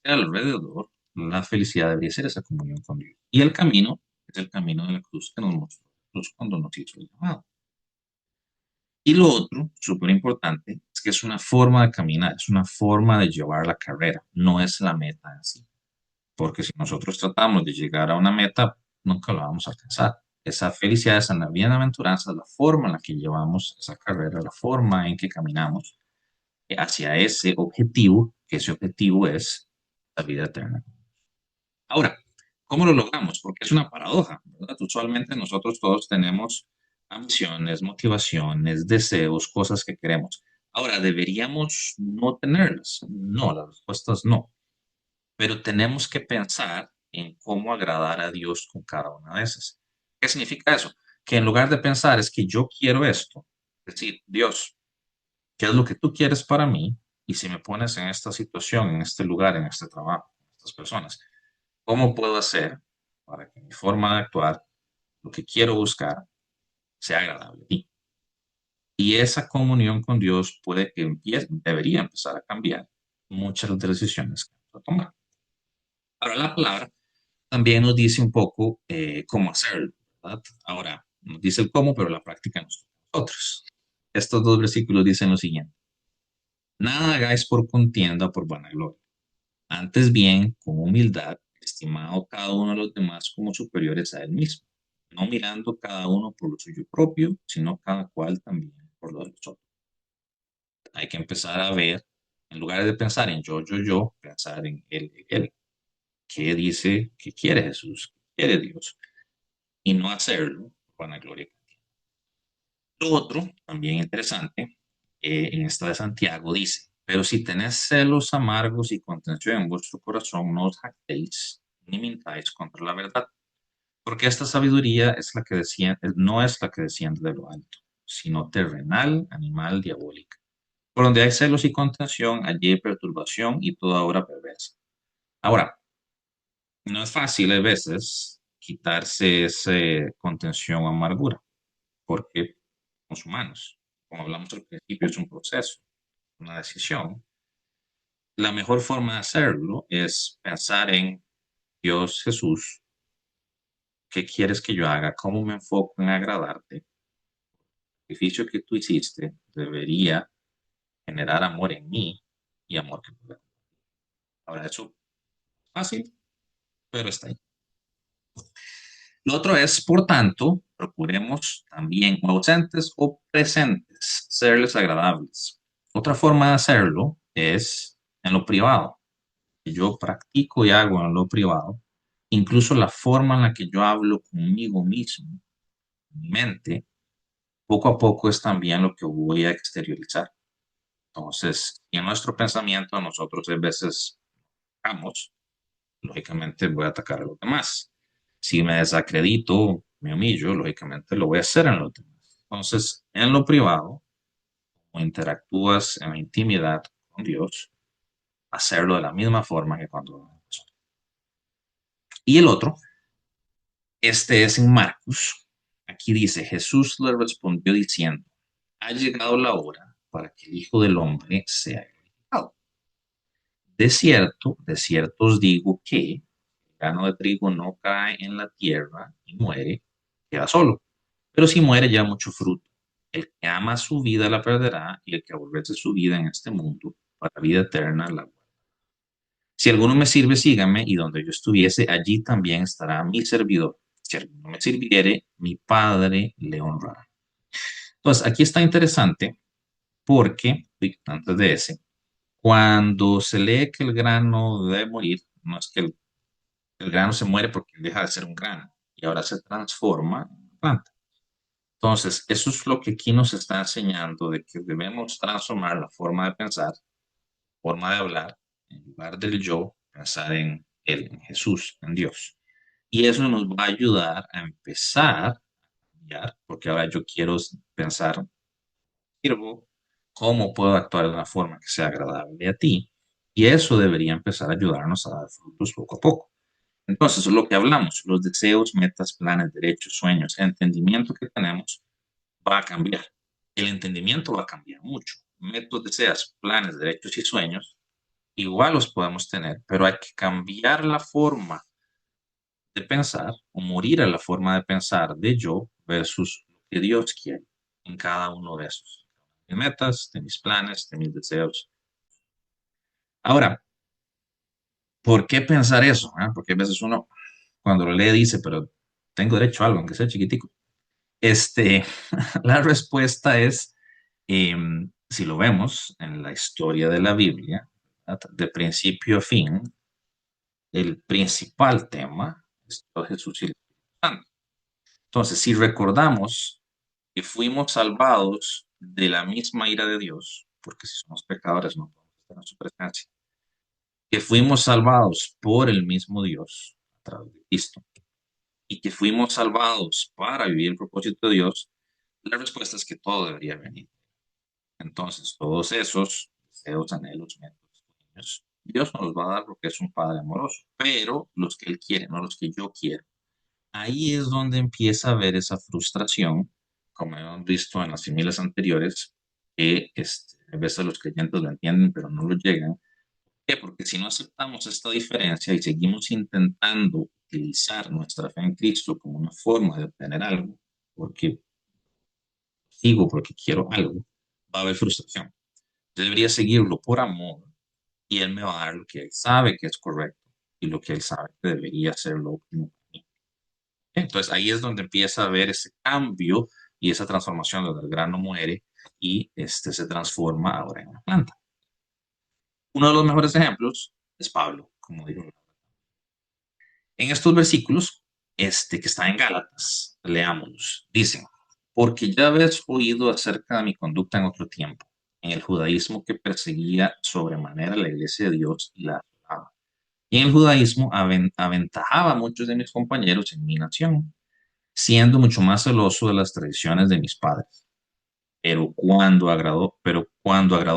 alrededor. La felicidad debería ser esa comunión con Dios. Y el camino es el camino de la cruz que nos mostró Jesús cuando nos hizo el llamado. Y lo otro, súper importante, es que es una forma de caminar, es una forma de llevar la carrera, no es la meta en sí. Porque si nosotros tratamos de llegar a una meta, nunca la vamos a alcanzar. Esa felicidad, esa bienaventuranza es la forma en la que llevamos esa carrera, la forma en que caminamos hacia ese objetivo, que ese objetivo es la vida eterna. Ahora, ¿cómo lo logramos? Porque es una paradoja, ¿verdad? Usualmente nosotros todos tenemos ambiciones, motivaciones, deseos, cosas que queremos. Ahora, ¿deberíamos no tenerlas? No, la respuesta es no. Pero tenemos que pensar en cómo agradar a Dios con cada una de esas. ¿Qué significa eso? Que en lugar de pensar es que yo quiero esto, es decir, Dios, ¿qué es lo que tú quieres para mí? Y si me pones en esta situación, en este lugar, en este trabajo, con estas personas, ¿cómo puedo hacer para que mi forma de actuar, lo que quiero buscar, sea agradable a ti? Y esa comunión con Dios puede que empiece, debería empezar a cambiar muchas de las decisiones que vamos a tomar. Ahora, la palabra también nos dice un poco cómo hacerlo, ¿verdad? Ahora, nos dice el cómo, pero la práctica nos toca a nosotros. Estos dos versículos dicen lo siguiente: nada hagáis por contienda o por vanagloria. Antes bien, con humildad, estimado cada uno de los demás como superiores a él mismo, no mirando cada uno por lo suyo propio, sino cada cual también por lo de los otros. Hay que empezar a ver, en lugar de pensar en yo, pensar en él. ¿Qué dice que quiere Jesús? ¿Qué quiere Dios? Y no hacerlo con la gloria. Lo otro, también interesante, en esta de Santiago dice, pero si tenés celos amargos y contención en vuestro corazón, no os jactéis ni mintáis contra la verdad, porque esta sabiduría es la que no es la que desciende de lo alto, sino terrenal, animal, diabólica. Por donde hay celos y contención, allí hay perturbación y toda obra perversa. Ahora, no es fácil a veces quitarse esa contención o amargura, porque somos humanos. Como hablamos al principio, es un proceso, una decisión. La mejor forma de hacerlo es pensar en Dios Jesús, ¿qué quieres que yo haga? ¿Cómo me enfoco en agradarte? El sacrificio que tú hiciste debería generar amor en mí y amor que pueda. Ahora, eso es fácil, pero está ahí. Lo otro es, por tanto, procuremos también o ausentes o presentes, serles agradables. Otra forma de hacerlo es en lo privado, que yo practico y hago en lo privado, incluso la forma en la que yo hablo conmigo mismo, mi mente, poco a poco es también lo que voy a exteriorizar. Entonces, si en nuestro pensamiento nosotros a veces atacamos, lógicamente voy a atacar a los demás. Si me desacredito, me humillo, lógicamente lo voy a hacer en los demás. Entonces, en lo privado, o interactúas en la intimidad con Dios, hacerlo de la misma forma que cuando... Y el otro, este es en Marcos. Aquí dice, Jesús le respondió diciendo, ha llegado la hora para que el Hijo del Hombre sea glorificado. De cierto os digo que el grano de trigo no cae en la tierra y muere, queda solo. Pero si muere, ya mucho fruto. El que ama su vida la perderá, y el que aborrece su vida en este mundo, para vida eterna la guarda. Si alguno me sirve, sígame, y donde yo estuviese, allí también estará mi servidor. Si alguno me sirviere, mi Padre le honrará. Entonces, aquí está interesante porque, antes de ese, cuando se lee que el grano debe morir, no es que el grano se muere porque deja de ser un grano y ahora se transforma en una planta. Entonces, eso es lo que aquí nos está enseñando de que debemos transformar la forma de pensar, forma de hablar, en lugar del yo, pensar en Él, en Jesús, en Dios. Y eso nos va a ayudar a empezar a cambiar, porque ahora yo quiero pensar, sirvo, ¿Cómo puedo actuar de una forma que sea agradable a ti? Y eso debería empezar a ayudarnos a dar frutos poco a poco. Entonces, lo que hablamos, los deseos, metas, planes, derechos, sueños, entendimiento que tenemos va a cambiar. El entendimiento va a cambiar mucho. Metas, deseos, planes, derechos y sueños, igual los podemos tener, pero hay que cambiar la forma de pensar o morir a la forma de pensar de yo versus lo que Dios quiere en cada uno de esos. De mis metas, de mis planes, de mis deseos. Ahora, ¿por qué pensar eso? Porque a veces uno cuando lo lee dice, pero tengo derecho a algo, aunque sea chiquitico. Este, la respuesta es, si lo vemos en la historia de la Biblia, ¿verdad? De principio a fin, el principal tema es Jesús y el Espíritu Santo. Entonces, si recordamos que fuimos salvados de la misma ira de Dios, porque si somos pecadores no podemos estar en su presencia, que fuimos salvados por el mismo Dios a través de Cristo y que fuimos salvados para vivir el propósito de Dios, la respuesta es que todo debería venir. Entonces, todos esos deseos, anhelos, métodos, sueños, Dios nos los va a dar porque es un Padre amoroso, pero los que Él quiere, no los que yo quiero. Ahí es donde empieza a haber esa frustración, como hemos visto en las similes anteriores, que a veces los creyentes lo entienden, pero no lo llegan. ¿Por qué? Porque si no aceptamos esta diferencia y seguimos intentando utilizar nuestra fe en Cristo como una forma de obtener algo, porque sigo porque quiero algo, va a haber frustración. Yo debería seguirlo por amor y Él me va a dar lo que Él sabe que es correcto y lo que Él sabe que debería ser lo óptimo para mí. Entonces ahí es donde empieza a haber ese cambio y esa transformación donde el grano muere y se transforma ahora en una planta. Uno de los mejores ejemplos es Pablo, como dijo. En estos versículos, que está en Gálatas, leámoslos. Dicen, porque ya habéis oído acerca de mi conducta en otro tiempo, en el judaísmo que perseguía sobremanera la iglesia de Dios y la asolaba. Y en el judaísmo aventajaba a muchos de mis compañeros en mi nación, siendo mucho más celoso de las tradiciones de mis padres. Pero cuando agradó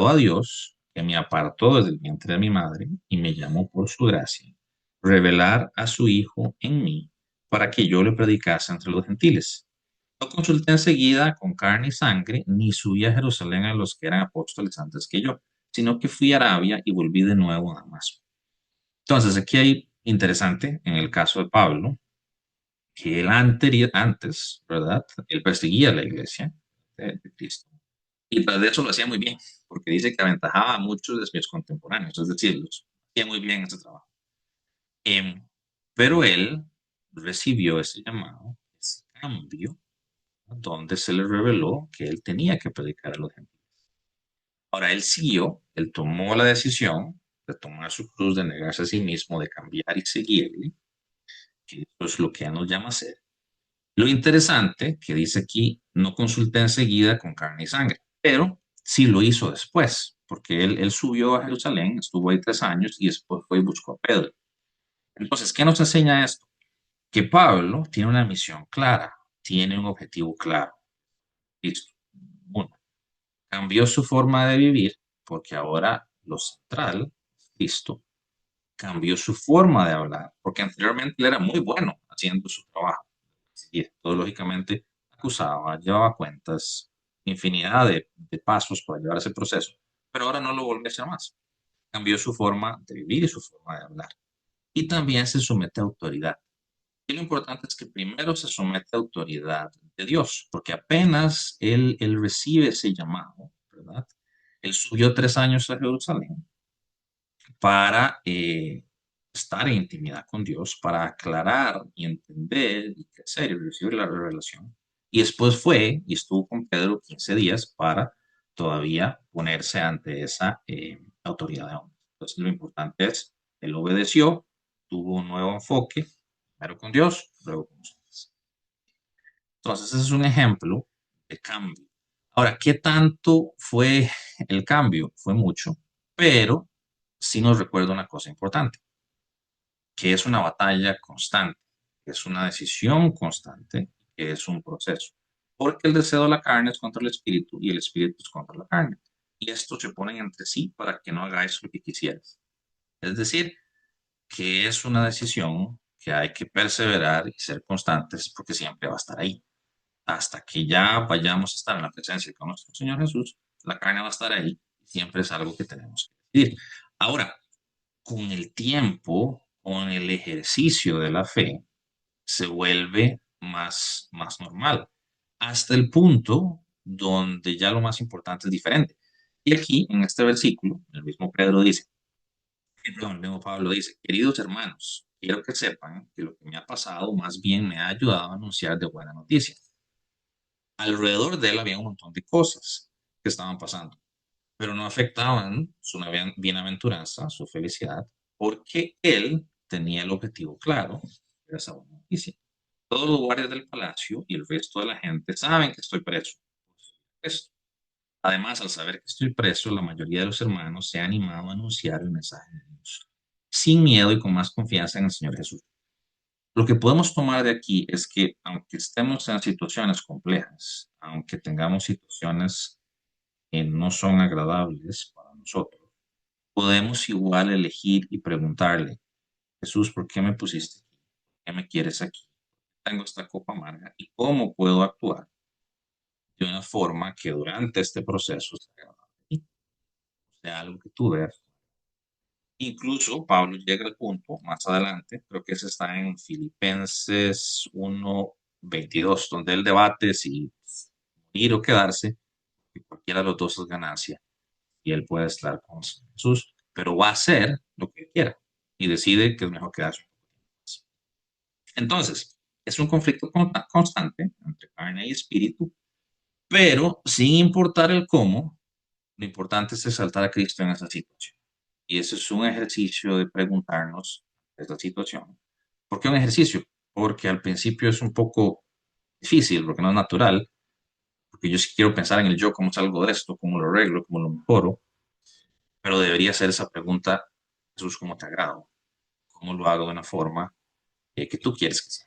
a Dios, que me apartó desde el vientre de mi madre y me llamó por su gracia, revelar a su Hijo en mí para que yo le predicase entre los gentiles. No consulté enseguida con carne y sangre, ni subí a Jerusalén a los que eran apóstoles antes que yo, sino que fui a Arabia y volví de nuevo a Damasco. Entonces, aquí hay interesante en el caso de Pablo, que él antes, ¿verdad? Él perseguía a la iglesia de Cristo. Y tras de eso lo hacía muy bien, porque dice que aventajaba a muchos de sus contemporáneos, es decir, los hacía muy bien ese trabajo. Em, pero él recibió ese llamado, ese cambio, donde se le reveló que él tenía que predicar a los gentiles. Ahora él siguió, él tomó la decisión de tomar su cruz, de negarse a sí mismo, de cambiar y seguirle, que eso es lo que él nos llama a hacer. Lo interesante que dice aquí, no consulté enseguida con carne y sangre, pero sí lo hizo después, porque él subió a Jerusalén, estuvo ahí 3 años y después fue y buscó a Pedro. Entonces, ¿qué nos enseña esto? Que Pablo tiene una misión clara, tiene un objetivo claro. Listo. Uno, cambió su forma de vivir porque ahora lo central, Cristo, cambió su forma de hablar, porque anteriormente él era muy bueno haciendo su trabajo. Y todo lógicamente acusaba, llevaba cuentas, infinidad de pasos para llevar ese proceso, pero ahora no lo volvió a hacer más. Cambió su forma de vivir y su forma de hablar. Y también se somete a autoridad. Y lo importante es que primero se somete a autoridad de Dios, porque apenas él recibe ese llamado, ¿verdad? Él subió 3 años a Jerusalén para estar en intimidad con Dios, para aclarar y entender y crecer y recibir la revelación. Y después fue y estuvo con Pedro 15 días para todavía ponerse ante esa autoridad de hombre. Entonces lo importante es, él obedeció, tuvo un nuevo enfoque, primero con Dios, luego con nosotros. Entonces ese es un ejemplo de cambio. Ahora, ¿qué tanto fue el cambio? Fue mucho, pero sí nos recuerda una cosa importante, que es una batalla constante, que es una decisión constante, que es un proceso. Porque el deseo de la carne es contra el espíritu y el espíritu es contra la carne. y estos se ponen entre sí para que no hagáis lo que quisieras. Es decir, que es una decisión que hay que perseverar y ser constantes porque siempre va a estar ahí. Hasta que ya vayamos a estar en la presencia con nuestro Señor Jesús, la carne va a estar ahí y siempre es algo que tenemos que decidir. Ahora, con el tiempo, con el ejercicio de la fe, se vuelve más normal, hasta el punto donde ya lo más importante es diferente. Y aquí, en este versículo, el mismo Pedro dice, perdón, el mismo Pablo dice, queridos hermanos, quiero que sepan que lo que me ha pasado más bien me ha ayudado a anunciar de buena noticia. Alrededor de él había un montón de cosas que estaban pasando, pero no afectaban su bienaventuranza, su felicidad, porque él tenía el objetivo claro de esa buena noticia. Todos los guardias del palacio y el resto de la gente saben que estoy preso. Esto. Además, al saber que estoy preso, la mayoría de los hermanos se ha animado a anunciar el mensaje de Dios, sin miedo y con más confianza en el Señor Jesús. Lo que podemos tomar de aquí es que aunque estemos en situaciones complejas, aunque tengamos situaciones que no son agradables para nosotros, podemos igual elegir y preguntarle, Jesús, ¿por qué me pusiste aquí? ¿Por qué me quieres aquí? Tengo esta copa amarga y cómo puedo actuar de una forma que durante este proceso sea agradable y sea algo que tú veas. Incluso Pablo llega al punto más adelante, creo que ese está en Filipenses 1:22, donde él debate si ir o quedarse, que cualquiera de los dos es ganancia y él puede estar con Jesús, pero va a hacer lo que quiera y decide que es mejor quedarse. Entonces, es un conflicto constante entre carne y espíritu, pero sin importar el cómo, lo importante es exaltar a Cristo en esa situación. Y ese es un ejercicio de preguntarnos esta situación. ¿Por qué un ejercicio? Porque al principio es un poco difícil, porque no es natural, porque yo sí quiero pensar en el yo, cómo salgo de esto, cómo lo arreglo, cómo lo mejoro, pero debería ser esa pregunta, Jesús, ¿cómo te agrado? ¿Cómo lo hago de una forma que tú quieres que sea?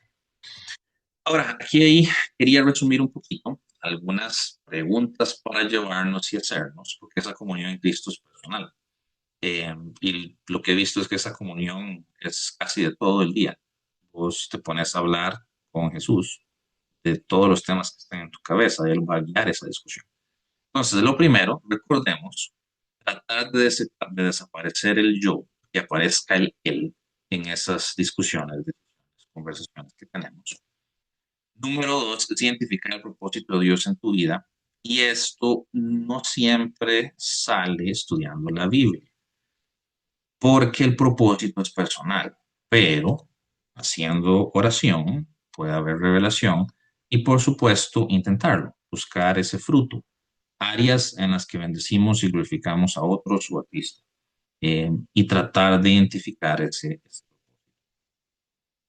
Ahora, aquí ahí quería resumir un poquito algunas preguntas para llevarnos y hacernos, porque esa comunión en Cristo es personal. Y lo que he visto es que esa comunión es casi de todo el día. Vos te pones a hablar con Jesús de todos los temas que están en tu cabeza y Él va a guiar esa discusión. Entonces, lo primero, recordemos, tratar de desaparecer el yo, que aparezca el él en esas discusiones, conversaciones que tenemos. Número dos, es identificar el propósito de Dios en tu vida. Y esto no siempre sale estudiando la Biblia, porque el propósito es personal, pero haciendo oración puede haber revelación y por supuesto intentarlo, buscar ese fruto, áreas en las que bendecimos y glorificamos a otros o a Cristo, y tratar de identificar ese.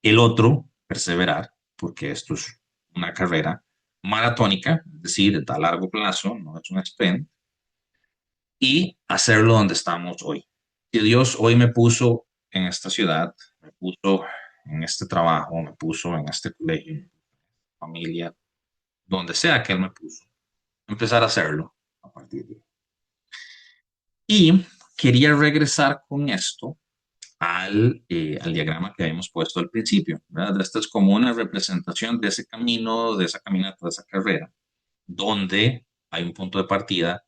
El otro, perseverar, porque esto es una carrera maratónica, es decir, a largo plazo, no es un sprint, y hacerlo donde estamos hoy. Si Dios hoy me puso en esta ciudad, me puso en este trabajo, me puso en este colegio, familia, donde sea que Él me puso, empezar a hacerlo a partir de hoy. Y quería regresar con esto al diagrama que habíamos puesto al principio, ¿verdad? Esta es como una representación de ese camino, de esa caminata, de esa carrera, donde hay un punto de partida.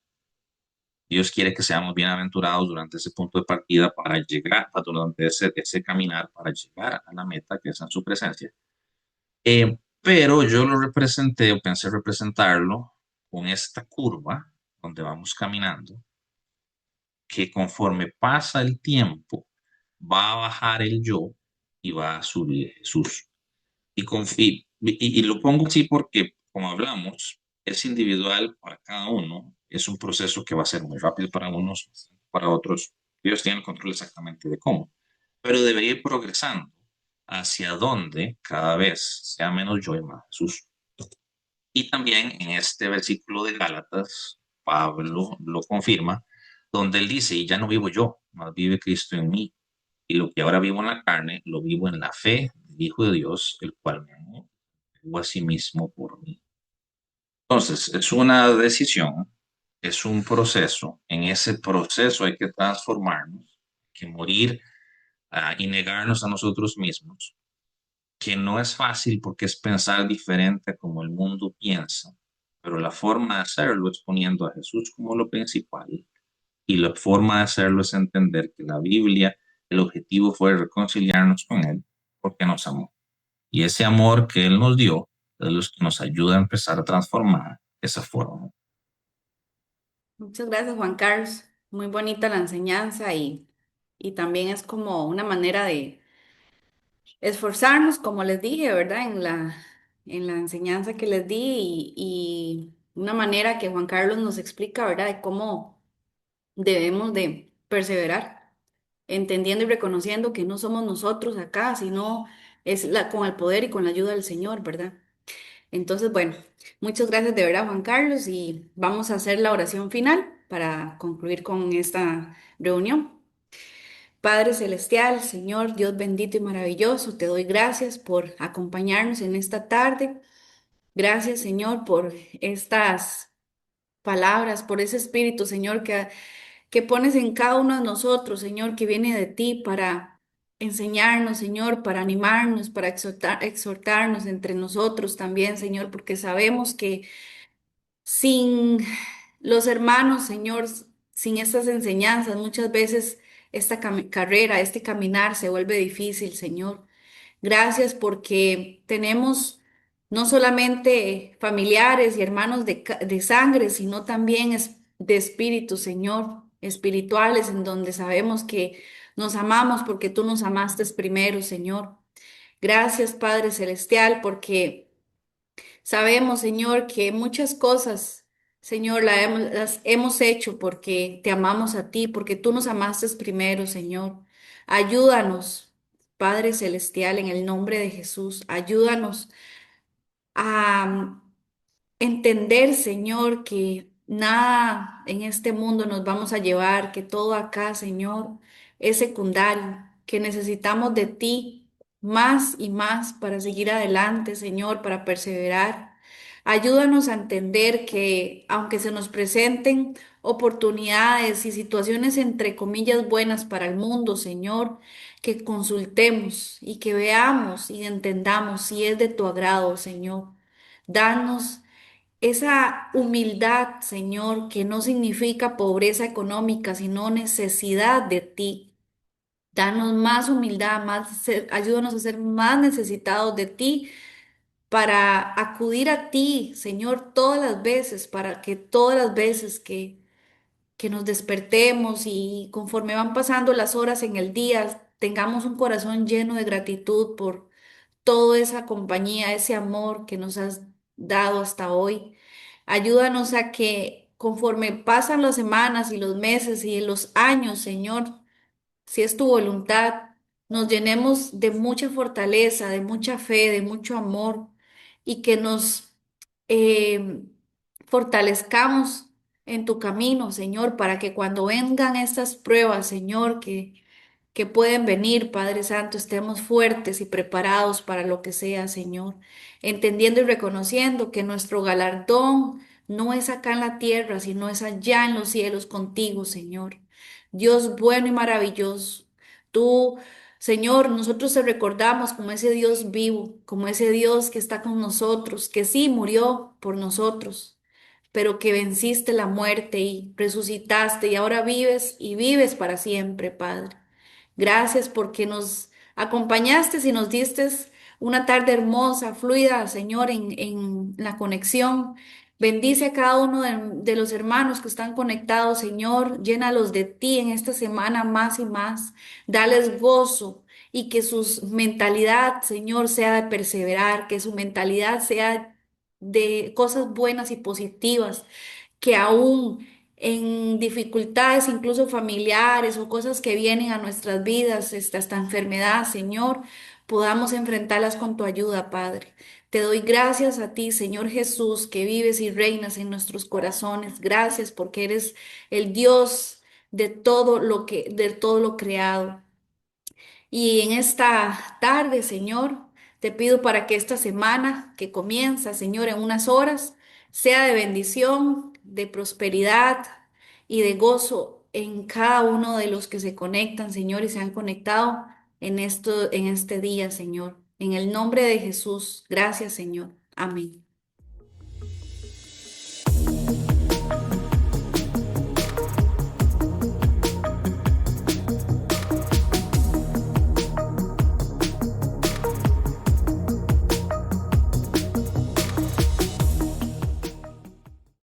Dios quiere que seamos bienaventurados durante ese punto de partida para llegar, durante ese caminar, para llegar a la meta que es en su presencia. Pero yo lo representé, o pensé representarlo con esta curva donde vamos caminando, que conforme pasa el tiempo, va a bajar el yo y va a subir Jesús. Y lo pongo así porque, como hablamos, es individual para cada uno, es un proceso que va a ser muy rápido para unos, para otros, ellos tienen el control exactamente de cómo, pero debería ir progresando hacia donde cada vez sea menos yo y más Jesús. Y también en este versículo de Gálatas, Pablo lo confirma, donde él dice, y ya no vivo yo, más vive Cristo en mí. Y lo que ahora vivo en la carne, lo vivo en la fe del Hijo de Dios, el cual me amó a sí mismo por mí. Entonces, es una decisión es un proceso. En ese proceso hay que transformarnos, hay que morir y negarnos a nosotros mismos, que no es fácil porque es pensar diferente como el mundo piensa, pero la forma de hacerlo es poniendo a Jesús como lo principal y la forma de hacerlo es entender que la Biblia, el objetivo fue reconciliarnos con Él porque nos amó. Y ese amor que Él nos dio es lo que nos ayuda a empezar a transformar esa forma. Muchas gracias, Juan Carlos. Muy bonita la enseñanza y también es como una manera de esforzarnos, como les dije, ¿verdad? En la enseñanza que les di y una manera que Juan Carlos nos explica, ¿verdad? De cómo debemos de perseverar, entendiendo y reconociendo que no somos nosotros acá, sino es con el poder y con la ayuda del Señor, ¿verdad? Entonces, bueno, muchas gracias de verdad, Juan Carlos, y vamos a hacer la oración final para concluir con esta reunión. Padre Celestial, Señor, Dios bendito y maravilloso, te doy gracias por acompañarnos en esta tarde. Gracias, Señor, por estas palabras, por ese espíritu, Señor, que pones en cada uno de nosotros, Señor, que viene de ti para enseñarnos, Señor, para animarnos, para exhortarnos entre nosotros también, Señor, porque sabemos que sin los hermanos, Señor, sin estas enseñanzas, muchas veces esta carrera, este caminar se vuelve difícil, Señor. Gracias porque tenemos no solamente familiares y hermanos de sangre, sino también de espíritu, Señor, espirituales, en donde sabemos que nos amamos porque tú nos amaste primero, Señor. Gracias, Padre Celestial, porque sabemos, Señor, que muchas cosas, Señor, las hemos hecho porque te amamos a ti, porque tú nos amaste primero, Señor. Ayúdanos, Padre Celestial, en el nombre de Jesús. Ayúdanos a entender, Señor, que nada en este mundo nos vamos a llevar, que todo acá, Señor, es secundario, que necesitamos de ti más y más para seguir adelante, Señor, para perseverar. Ayúdanos a entender que aunque se nos presenten oportunidades y situaciones entre comillas buenas para el mundo, Señor, que consultemos y que veamos y entendamos si es de tu agrado, Señor. Danos esa humildad, Señor, que no significa pobreza económica, sino necesidad de ti. Danos más humildad, ayúdanos a ser más necesitados de ti para acudir a ti, Señor, todas las veces, para que todas las veces que nos despertemos y conforme van pasando las horas en el día, tengamos un corazón lleno de gratitud por toda esa compañía, ese amor que nos has dado hasta hoy. Ayúdanos a que conforme pasan las semanas y los meses y los años, Señor, si es tu voluntad, nos llenemos de mucha fortaleza, de mucha fe, de mucho amor y que nos eh, fortalezcamos en tu camino, Señor, para que cuando vengan estas pruebas, Señor, que pueden venir, Padre Santo, estemos fuertes y preparados para lo que sea, Señor, entendiendo y reconociendo que nuestro galardón no es acá en la tierra, sino es allá en los cielos contigo, Señor. Dios bueno y maravilloso. Tú, Señor, nosotros te recordamos como ese Dios vivo, como ese Dios que está con nosotros, que sí murió por nosotros, pero que venciste la muerte y resucitaste y ahora vives y vives para siempre, Padre. Gracias porque nos acompañaste y nos diste una tarde hermosa, fluida, Señor, en la conexión. Bendice a cada uno de los hermanos que están conectados, Señor. Llénalos de ti en esta semana más y más. Dales gozo y que su mentalidad, Señor, sea de perseverar, que su mentalidad sea de cosas buenas y positivas, que aún en dificultades, incluso familiares o cosas que vienen a nuestras vidas, esta enfermedad, Señor, podamos enfrentarlas con tu ayuda, Padre. Te doy gracias a ti, Señor Jesús, que vives y reinas en nuestros corazones. Gracias porque eres el Dios de todo lo creado. Y en esta tarde, Señor, te pido para que esta semana que comienza, Señor, en unas horas, sea de bendición, de prosperidad y de gozo en cada uno de los que se conectan, Señor, y se han conectado en este día, Señor. En el nombre de Jesús, gracias, Señor. Amén.